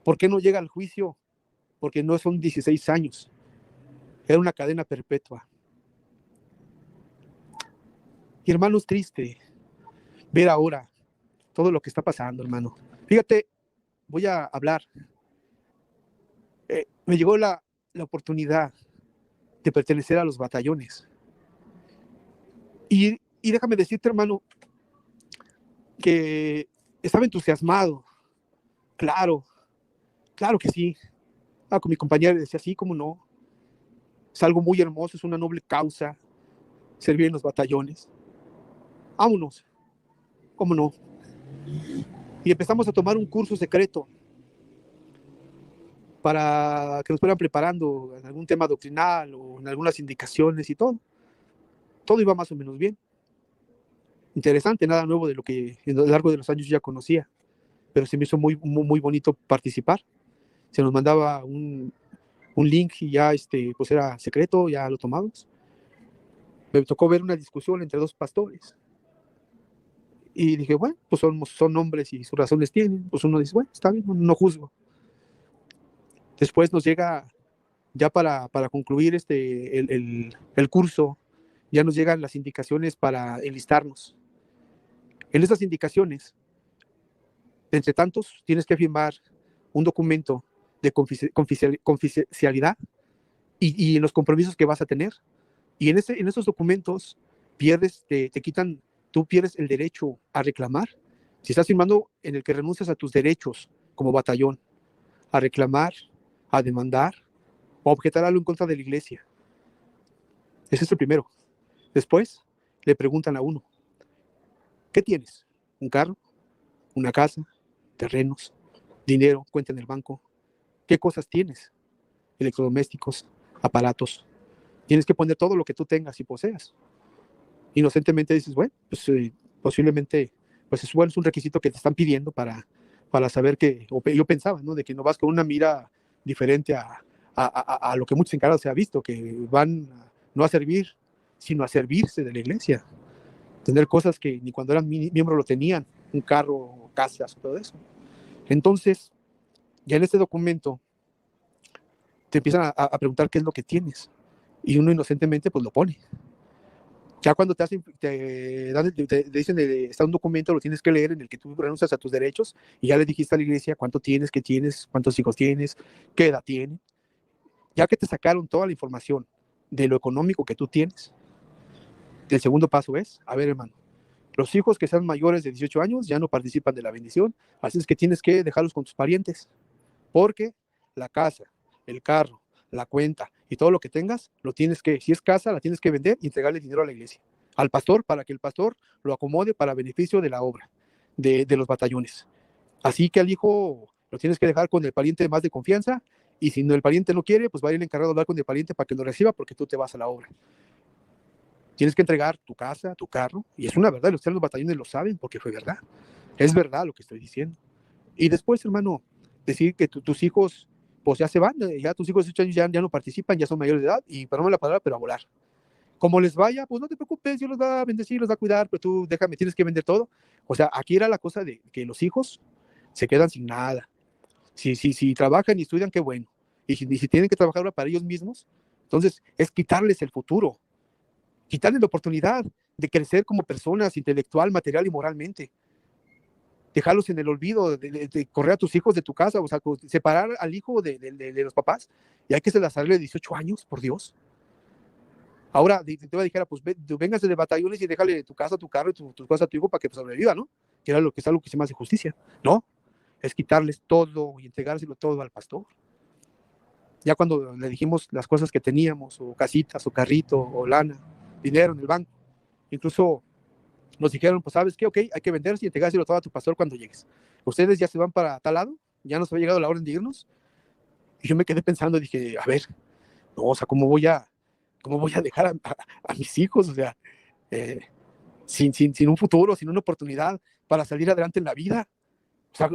¿Por qué no llega al juicio? Porque no son 16 años, era una cadena perpetua. Y hermano, es triste ver ahora todo lo que está pasando, hermano. Fíjate, voy a hablar. Me llegó la oportunidad de pertenecer a los batallones. Y déjame decirte, hermano, que estaba entusiasmado. Claro, claro que sí. Con mi compañera decía, sí, cómo no. Es algo muy hermoso, es una noble causa servir en los batallones. Vámonos, cómo no. Y empezamos a tomar un curso secreto para que nos fueran preparando en algún tema doctrinal o en algunas indicaciones y todo. Todo iba más o menos bien. Interesante, nada nuevo de lo que a lo largo de los años ya conocía, pero se me hizo muy, muy, muy bonito participar. Se nos mandaba un link y ya pues era secreto, ya lo tomamos. Me tocó ver una discusión entre dos pastores. Y dije, bueno, pues son hombres y sus razones tienen. Pues uno dice, bueno, está bien, no juzgo. Después nos llega, ya para concluir el curso, ya nos llegan las indicaciones para enlistarnos. En esas indicaciones, entre tantos, tienes que firmar un documento de confidencialidad y en los compromisos que vas a tener. Y en esos documentos tú pierdes el derecho a reclamar. Si estás firmando en el que renuncias a tus derechos como batallón, a reclamar, a demandar o a objetar algo en contra de la iglesia. Ese es el primero. Después le preguntan a uno, ¿qué tienes? ¿Un carro? ¿Una casa? ¿Terrenos? ¿Dinero? ¿Cuenta en el banco? ¿Qué cosas tienes? Electrodomésticos, aparatos. Tienes que poner todo lo que tú tengas y poseas. Inocentemente dices, bueno, pues posiblemente, pues es, bueno, es un requisito que te están pidiendo para saber que, o yo pensaba, ¿no? De que no vas con una mira diferente a lo que muchos encargados se ha visto, que van no a servir, sino a servirse de la iglesia. Tener cosas que ni cuando eran miembros lo tenían, un carro, casas, todo eso. Entonces, ya en este documento te empiezan a preguntar qué es lo que tienes y uno inocentemente pues lo pone. Ya cuando te dicen, está un documento, lo tienes que leer en el que tú renuncias a tus derechos y ya le dijiste a la iglesia cuánto tienes, qué tienes, cuántos hijos tienes, qué edad tienen. Ya que te sacaron toda la información de lo económico que tú tienes, el segundo paso es, a ver hermano, los hijos que sean mayores de 18 años ya no participan de la bendición, así es que tienes que dejarlos con tus parientes, porque la casa, el carro, la cuenta y todo lo que tengas, lo tienes que, si es casa, la tienes que vender y entregarle dinero a la iglesia, al pastor, para que el pastor lo acomode para beneficio de la obra, de los batallones. Así que al hijo lo tienes que dejar con el pariente más de confianza, y si no, el pariente no quiere, pues va a ir el encargado a hablar con el pariente para que lo reciba, porque tú te vas a la obra. Tienes que entregar tu casa, tu carro, y es una verdad, los batallones lo saben porque fue verdad. Es verdad lo que estoy diciendo. Y después, hermano, decir que tus hijos, pues ya se van, ya tus hijos de 8 años ya no participan, ya son mayores de edad, y perdóname la palabra, pero a volar. Como les vaya, pues no te preocupes, Dios los va a bendecir, los va a cuidar, pero tú déjame, tienes que vender todo. O sea, aquí era la cosa de que los hijos se quedan sin nada. Si trabajan y estudian, qué bueno. Y si tienen que trabajar para ellos mismos, entonces es quitarles el futuro, quitarles la oportunidad de crecer como personas intelectual, material y moralmente. Dejarlos en el olvido, de correr a tus hijos de tu casa, o sea, separar al hijo de los papás, y hay que se las darle de 18 años, por Dios. Ahora, te dijera, pues véngase de batallones y déjale tu casa, tu carro y tus cosas a tu hijo para que sobreviva, ¿no? Que era lo que es algo que se me hace justicia. No, es quitarles todo y entregárselo todo al pastor. Ya cuando le dijimos las cosas que teníamos, o casitas, o carrito, o lana, dinero en el banco, incluso nos dijeron, pues sabes qué, ok, hay que venderse y entregárselo todo a tu pastor cuando llegues. Ustedes ya se van para tal lado, ya nos ha llegado la orden de irnos. Y yo me quedé pensando, dije, a ver, no, o sea, ¿cómo voy a dejar a mis hijos? O sea, eh, sin un futuro, sin una oportunidad para salir adelante en la vida. O sea,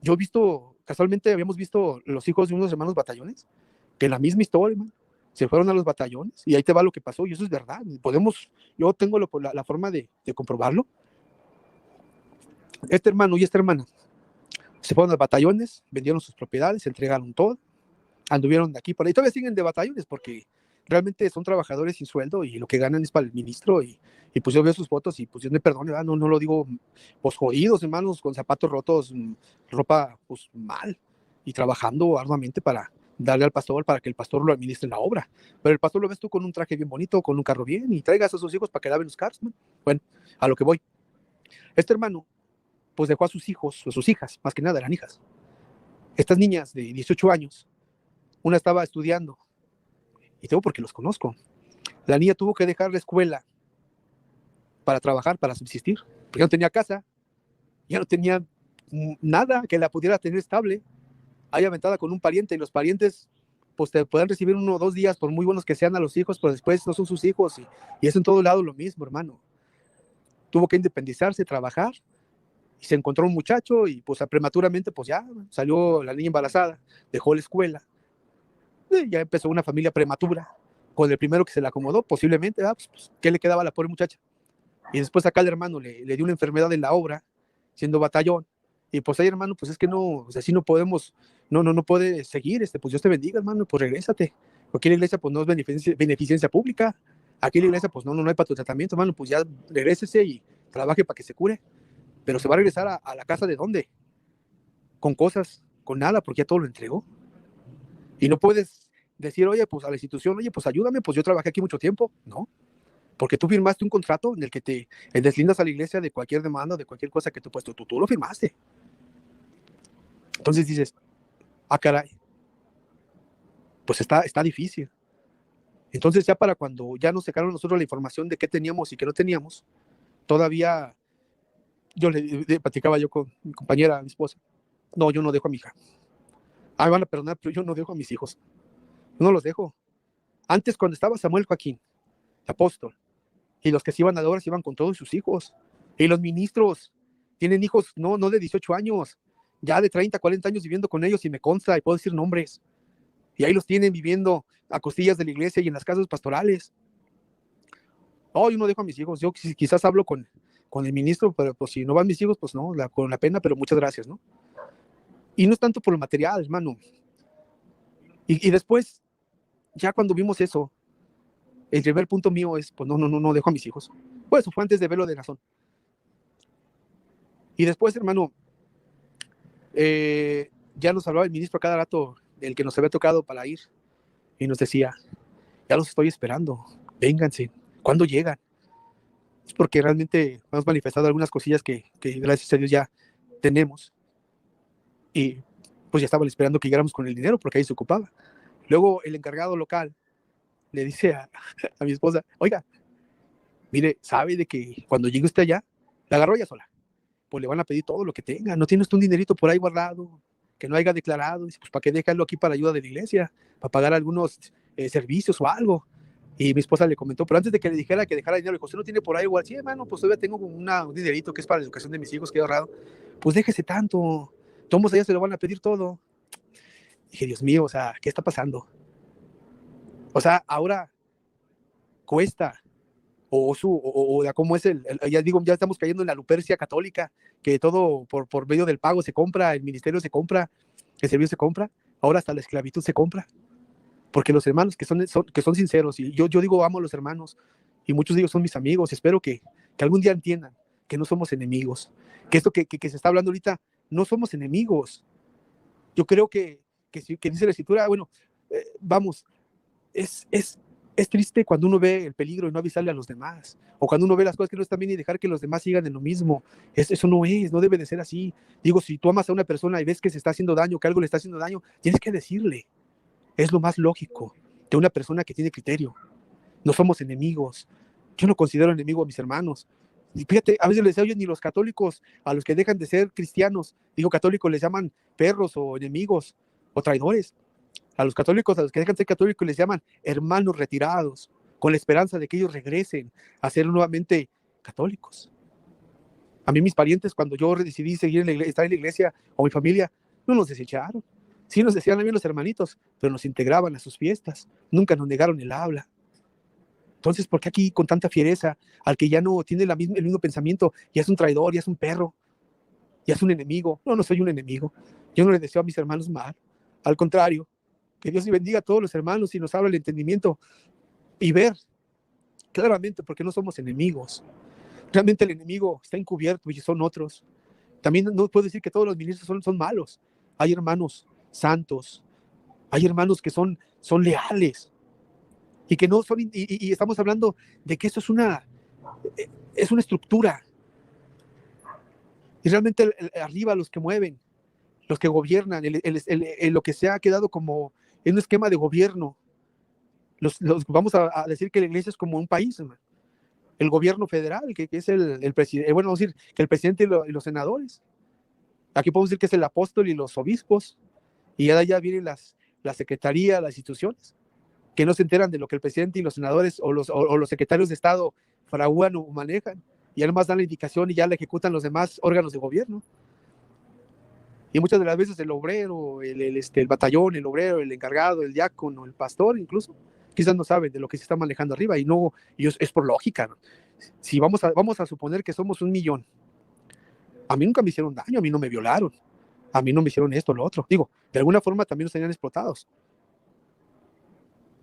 yo he visto, casualmente habíamos visto los hijos de unos hermanos batallones, que la misma historia, man, se fueron a los batallones y ahí te va lo que pasó, y eso es verdad. Yo tengo la forma de comprobarlo. Este hermano y esta hermana se fueron a los batallones, vendieron sus propiedades, se entregaron todo, anduvieron de aquí para ahí, todavía siguen de batallones porque realmente son trabajadores sin sueldo y lo que ganan es para el ministro, y pues yo veo sus fotos y pues Dios me perdone, no lo digo, pues jodidos, hermanos, con zapatos rotos, ropa pues mal, y trabajando arduamente para darle al pastor, para que el pastor lo administre en la obra. Pero el pastor lo ves tú con un traje bien bonito, con un carro bien, y traigas a sus hijos para que laven los carros, man. Bueno, a lo que voy. Este hermano pues dejó a sus hijos, o sus hijas, más que nada eran hijas. Estas niñas de 18 años, una estaba estudiando, y tengo porque los conozco. La niña tuvo que dejar la escuela para trabajar, para subsistir, porque ya no tenía casa, ya no tenía nada que la pudiera tener estable. Ahí aventada con un pariente, y los parientes pues te pueden recibir 1 o 2 días, por muy buenos que sean a los hijos, pero después no son sus hijos, y es en todo lado lo mismo, hermano. Tuvo que independizarse, trabajar, y se encontró un muchacho, y pues prematuramente pues ya salió la niña embarazada, dejó la escuela, ya empezó una familia prematura con el primero que se le acomodó, posiblemente, pues, ¿qué le quedaba a la pobre muchacha? Y después acá el hermano le dio una enfermedad en la obra, siendo batallón, y pues ahí hermano, pues es que no, o sea, así no podemos, no puede seguir, pues Dios te bendiga hermano, pues regrésate, porque la iglesia pues no es beneficencia pública, aquí la iglesia pues no hay para tu tratamiento, hermano, pues ya regrésese y trabaje para que se cure, pero se va a regresar a la casa de dónde, con cosas, con nada, porque ya todo lo entregó. Y no puedes decir, oye, pues a la institución, oye, pues ayúdame, pues yo trabajé aquí mucho tiempo. No, porque tú firmaste un contrato en el que te deslindas a la iglesia de cualquier demanda, de cualquier cosa que tú puesto, tú lo firmaste. Entonces dices, ah, caray, pues está difícil. Entonces ya para cuando ya nos sacaron nosotros la información de qué teníamos y qué no teníamos, todavía le platicaba yo con mi compañera, mi esposa, no, yo no dejo a mi hija. Ah, me van a perdonar, pero yo no dejo a mis hijos. No los dejo. Antes, cuando estaba Samuel Joaquín, apóstol, y los que se iban a la obra se iban con todos sus hijos. Y los ministros tienen hijos no de 18 años, ya de 30, 40 años viviendo con ellos, y me consta, y puedo decir nombres. Y ahí los tienen viviendo a costillas de la iglesia y en las casas pastorales. Oh, yo no dejo a mis hijos. Yo quizás hablo con el ministro, pero pues si no van mis hijos, pues no, con la pena, pero muchas gracias, ¿no? Y no es tanto por el material, hermano. Y después, ya cuando vimos eso, el primer punto mío es, pues no dejo a mis hijos. Pues eso fue antes de verlo de Nazón. Y después, hermano, ya nos hablaba el ministro a cada rato, el que nos había tocado para ir, y nos decía, ya los estoy esperando, vénganse, ¿cuándo llegan? Es porque realmente hemos manifestado algunas cosillas que gracias a Dios ya tenemos, y pues ya estaban esperando que llegáramos con el dinero, porque ahí se ocupaba. Luego el encargado local le dice a mi esposa, oiga, mire, sabe de que cuando llegue usted allá, la agarró ella sola, pues le van a pedir todo lo que tenga, no tienes un dinerito por ahí guardado, que no haya declarado, dice, pues para qué dejarlo aquí para ayuda de la iglesia, para pagar algunos servicios o algo. Y mi esposa le comentó, pero antes de que le dijera que dejara dinero, le dijo, ¿usted no tiene por ahí igual? Sí, hermano, pues todavía tengo un dinerito que es para la educación de mis hijos que he ahorrado. Pues déjese tanto, todos allá se lo van a pedir todo. Y dije, Dios mío, o sea, ¿qué está pasando? O sea, ahora cuesta, cómo es ya digo, ya estamos cayendo en la lupercia católica, que todo por medio del pago se compra, el ministerio se compra, el servicio se compra, ahora hasta la esclavitud se compra, porque los hermanos que son sinceros, y yo digo, amo a los hermanos, y muchos de ellos son mis amigos, espero que algún día entiendan que no somos enemigos, que esto que se está hablando ahorita, no somos enemigos. Yo creo que dice la escritura, bueno, vamos, es triste cuando uno ve el peligro y no avisarle a los demás, o cuando uno ve las cosas que no están bien y dejar que los demás sigan en lo mismo. Eso no debe de ser así. Digo, si tú amas a una persona y ves que se está haciendo daño, que algo le está haciendo daño, tienes que decirle. Es lo más lógico de una persona que tiene criterio. No somos enemigos. Yo no considero enemigo a mis hermanos. Y fíjate, a veces les decía, oye, ni los católicos, a los que dejan de ser cristianos, digo, católicos les llaman perros o enemigos o traidores. A los católicos, a los que dejan de ser católicos, les llaman hermanos retirados, con la esperanza de que ellos regresen a ser nuevamente católicos. A mí mis parientes, cuando yo decidí seguir estar en la iglesia, o mi familia, no nos desecharon. Sí nos decían a mí los hermanitos, pero nos integraban a sus fiestas. Nunca nos negaron el habla. Entonces, ¿por qué aquí con tanta fiereza al que ya no tiene el mismo pensamiento, ya es un traidor, ya es un perro, ya es un enemigo? No soy un enemigo. Yo no le deseo a mis hermanos mal. Al contrario, que Dios bendiga a todos los hermanos y nos abra el entendimiento y ver claramente porque no somos enemigos. Realmente el enemigo está encubierto y son otros. También no puedo decir que todos los ministros son malos. Hay hermanos santos, hay hermanos que son leales y que no son, y estamos hablando de que eso es una estructura. Y realmente arriba los que mueven, los que gobiernan, lo que se ha quedado como en un esquema de gobierno. Vamos a decir que la iglesia es como un país, hermano. El gobierno federal, que es el presidente, bueno, vamos a decir que el presidente y los senadores. Aquí podemos decir que es el apóstol y los obispos, y allá vienen las secretarías, las instituciones, que no se enteran de lo que el presidente y los senadores o los secretarios de Estado fraguan o manejan, y además dan la indicación y ya la ejecutan los demás órganos de gobierno. Y muchas de las veces el obrero, el batallón, el obrero, el encargado, el diácono, el pastor incluso, quizás no saben de lo que se está manejando arriba, y es por lógica, ¿no? Si vamos a suponer que somos 1,000,000, a mí nunca me hicieron daño, a mí no me violaron, a mí no me hicieron esto, lo otro. Digo, de alguna forma también nos tenían explotados.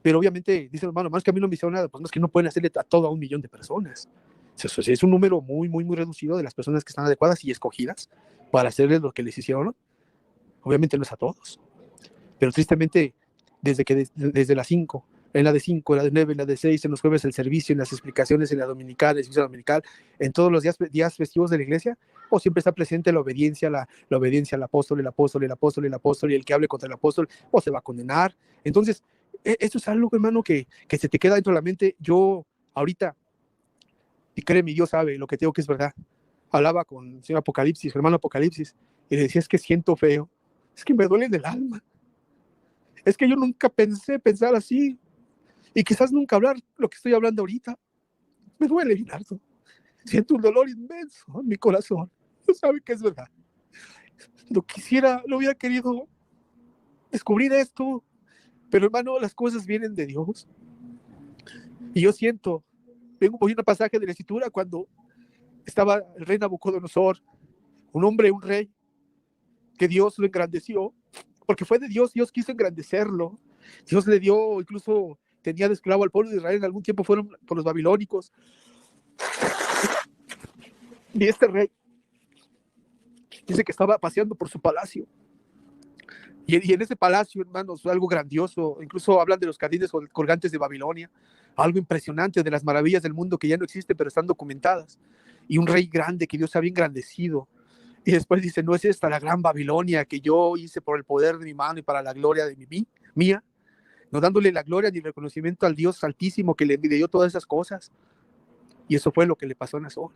Pero obviamente, dicen, hermano, más que a mí no me hicieron nada, pues no es que no pueden hacerle a todo a 1,000,000 de personas. Es un número muy, muy, muy reducido de las personas que están adecuadas y escogidas para hacerles lo que les hicieron, ¿no? Obviamente no es a todos. Pero tristemente, desde las 5 en la de 5, en la de 9, en la de 6, en los jueves el servicio, en las explicaciones, en la dominical, en el servicio dominical, en todos los días festivos de la iglesia, o siempre está presente la obediencia, la obediencia al apóstol, el apóstol, el apóstol, el apóstol, y el que hable contra el apóstol, o se va a condenar. Entonces, esto es algo, hermano, que se te queda dentro de la mente. Yo, ahorita, y créeme, Dios sabe lo que tengo que es verdad. Hablaba con el señor Apocalipsis, hermano Apocalipsis, y le decía, es que siento feo, es que me duele en el alma, es que yo nunca pensé pensar así, y quizás nunca hablar lo que estoy hablando ahorita. Me duele, Guinardo. Siento un dolor inmenso en mi corazón. No sabe que es verdad. Lo hubiera querido descubrir esto, pero hermano, las cosas vienen de Dios. Y yo siento, voy a un pasaje de la Escritura cuando estaba el rey Nabucodonosor, un hombre, un rey, que Dios lo engrandeció, porque fue de Dios, Dios quiso engrandecerlo. Dios le dio, incluso tenía de esclavo al pueblo de Israel, en algún tiempo fueron por los babilónicos. Y este rey dice que estaba paseando por su palacio. Y en ese palacio, hermanos, algo grandioso, incluso hablan de los jardines colgantes de Babilonia, algo impresionante, de las maravillas del mundo que ya no existen, pero están documentadas. Y un rey grande que Dios había engrandecido. Y después dice, no es esta la gran Babilonia que yo hice por el poder de mi mano y para la gloria de mía, no dándole la gloria ni el reconocimiento al Dios altísimo que le dio todas esas cosas. Y eso fue lo que le pasó a Nazón.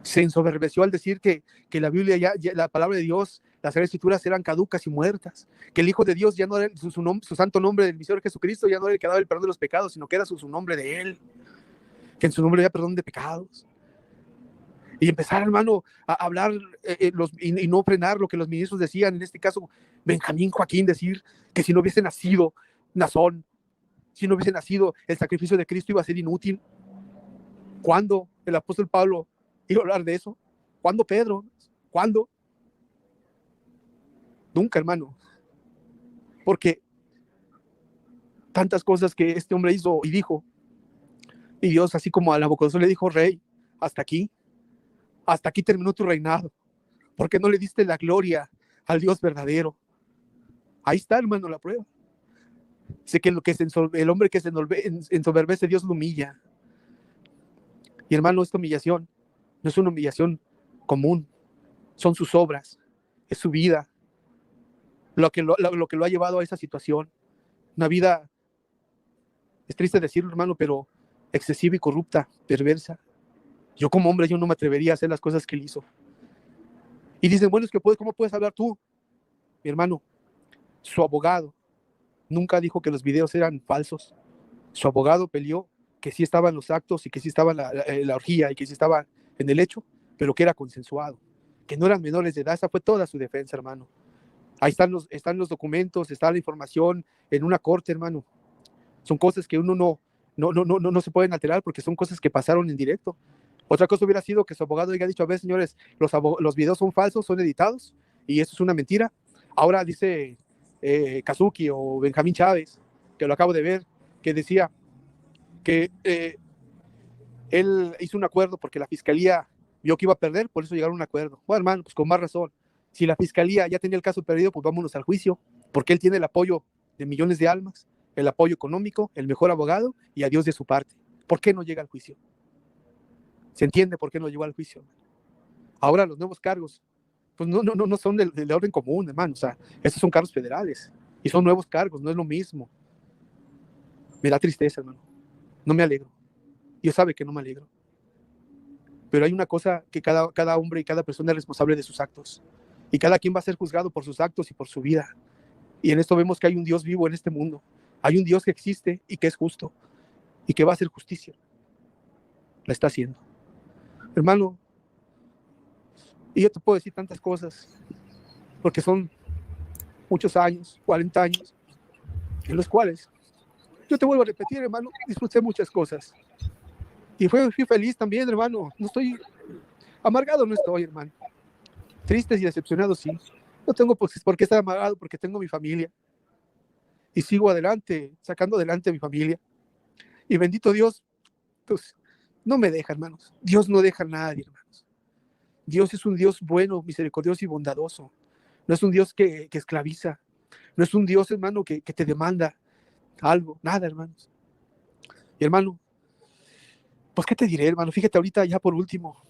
Se ensoberbeció al decir que la Biblia, la palabra de Dios, las escrituras eran caducas y muertas, que el Hijo de Dios ya no era su santo nombre del Señor Jesucristo, ya no era el que daba el perdón de los pecados, sino que era su nombre de Él, que en su nombre había perdón de pecados. Y empezar, hermano, a hablar y no frenar lo que los ministros decían, en este caso Benjamín Joaquín, decir que si no hubiese nacido Nazón, si no hubiese nacido, el sacrificio de Cristo iba a ser inútil. ¿Cuándo el apóstol Pablo iba a hablar de eso? ¿Cuándo Pedro? ¿Cuándo? Nunca, hermano. Porque tantas cosas que este hombre hizo y dijo, y Dios, así como a Nabucodonosor le dijo, rey, hasta aquí terminó tu reinado, porque no le diste la gloria al Dios verdadero. Ahí está, hermano, la prueba. Sé que el hombre que se ensoberbece, Dios lo humilla. Y hermano, esta humillación no es una humillación común, son sus obras, es su vida, lo que lo ha llevado a esa situación. Una vida, es triste decirlo, hermano, pero excesiva y corrupta, perversa. Yo como hombre, yo no me atrevería a hacer las cosas que él hizo. Y dicen, bueno, es que ¿cómo puedes hablar tú? Mi hermano, su abogado nunca dijo que los videos eran falsos. Su abogado peleó que sí estaban los actos y que sí estaba la orgía y que sí estaba en el hecho, pero que era consensuado, que no eran menores de edad. Esa fue toda su defensa, hermano. Ahí están los documentos, está la información en una corte, hermano. Son cosas que uno no se pueden alterar porque son cosas que pasaron en directo. Otra cosa hubiera sido que su abogado haya dicho, a ver, señores, los videos son falsos, son editados, y eso es una mentira. Ahora dice Kazuki o Benjamín Chávez, que lo acabo de ver, que decía que él hizo un acuerdo porque la fiscalía vio que iba a perder, por eso llegaron a un acuerdo. Bueno, hermano, pues con más razón. Si la fiscalía ya tenía el caso perdido, pues vámonos al juicio, porque él tiene el apoyo de millones de almas, el apoyo económico, el mejor abogado y a Dios de su parte. ¿Por qué no llega al juicio? Se entiende por qué no llegó al juicio. Ahora los nuevos cargos, pues no son del orden común, hermano. O sea, estos son cargos federales y son nuevos cargos, no es lo mismo. Me da tristeza, hermano. No me alegro. Dios sabe que no me alegro. Pero hay una cosa que cada hombre y cada persona es responsable de sus actos. Y cada quien va a ser juzgado por sus actos y por su vida. Y en esto vemos que hay un Dios vivo en este mundo. Hay un Dios que existe y que es justo. Y que va a hacer justicia. La está haciendo. Hermano, y yo te puedo decir tantas cosas. Porque son muchos años, 40 años, en los cuales, yo te vuelvo a repetir, hermano, disfruté muchas cosas. Y fui feliz también, hermano. No estoy amargado, no estoy, hermano. Tristes y decepcionados, sí. No tengo por qué estar amargado, porque tengo mi familia. Y sigo adelante, sacando adelante a mi familia. Y bendito Dios, pues, no me deja, hermanos. Dios no deja a nadie, hermanos. Dios es un Dios bueno, misericordioso y bondadoso. No es un Dios que esclaviza. No es un Dios, hermano, que te demanda. algo, nada, hermanos. Y hermano, pues qué te diré, hermano, fíjate ahorita ya por último,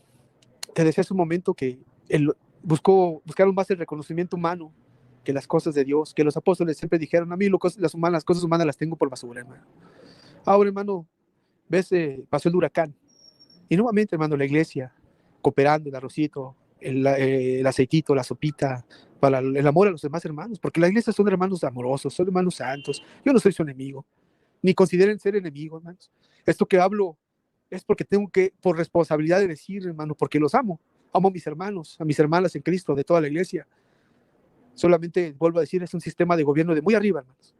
te decía hace un momento que él buscaron más el reconocimiento humano que las cosas de Dios, que los apóstoles siempre dijeron, a mí las cosas humanas las tengo por basura, hermano. Ahora, hermano, ves, pasó el huracán, y nuevamente, hermano, la iglesia, cooperando, el arrocito, el aceitito, la sopita, para el amor a los demás hermanos, porque la iglesia son hermanos amorosos, son hermanos santos, yo no soy su enemigo, ni consideren ser enemigo, hermanos. Esto que hablo es porque tengo que, por responsabilidad de decir, hermano, porque los amo. Amo a mis hermanos, a mis hermanas en Cristo, de toda la iglesia. Solamente, vuelvo a decir, es un sistema de gobierno de muy arriba, hermanos.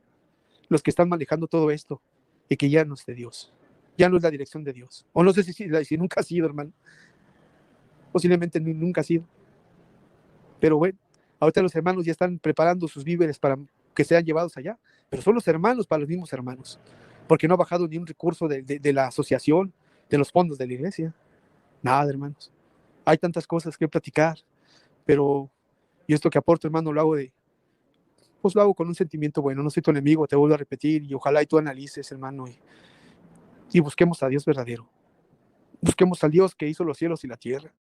Los que están manejando todo esto y que ya no es de Dios. Ya no es la dirección de Dios. O no sé si nunca ha sido, hermano. Posiblemente nunca ha sido. Pero bueno, ahorita los hermanos ya están preparando sus víveres para que sean llevados allá. Pero son los hermanos para los mismos hermanos. Porque no ha bajado ni un recurso de la asociación, de los fondos de la iglesia. Nada, hermanos. Hay tantas cosas que platicar, pero yo esto que aporto, hermano, pues lo hago con un sentimiento bueno. No soy tu enemigo, te vuelvo a repetir, y ojalá y tú analices, hermano, y busquemos a Dios verdadero. Busquemos al Dios que hizo los cielos y la tierra.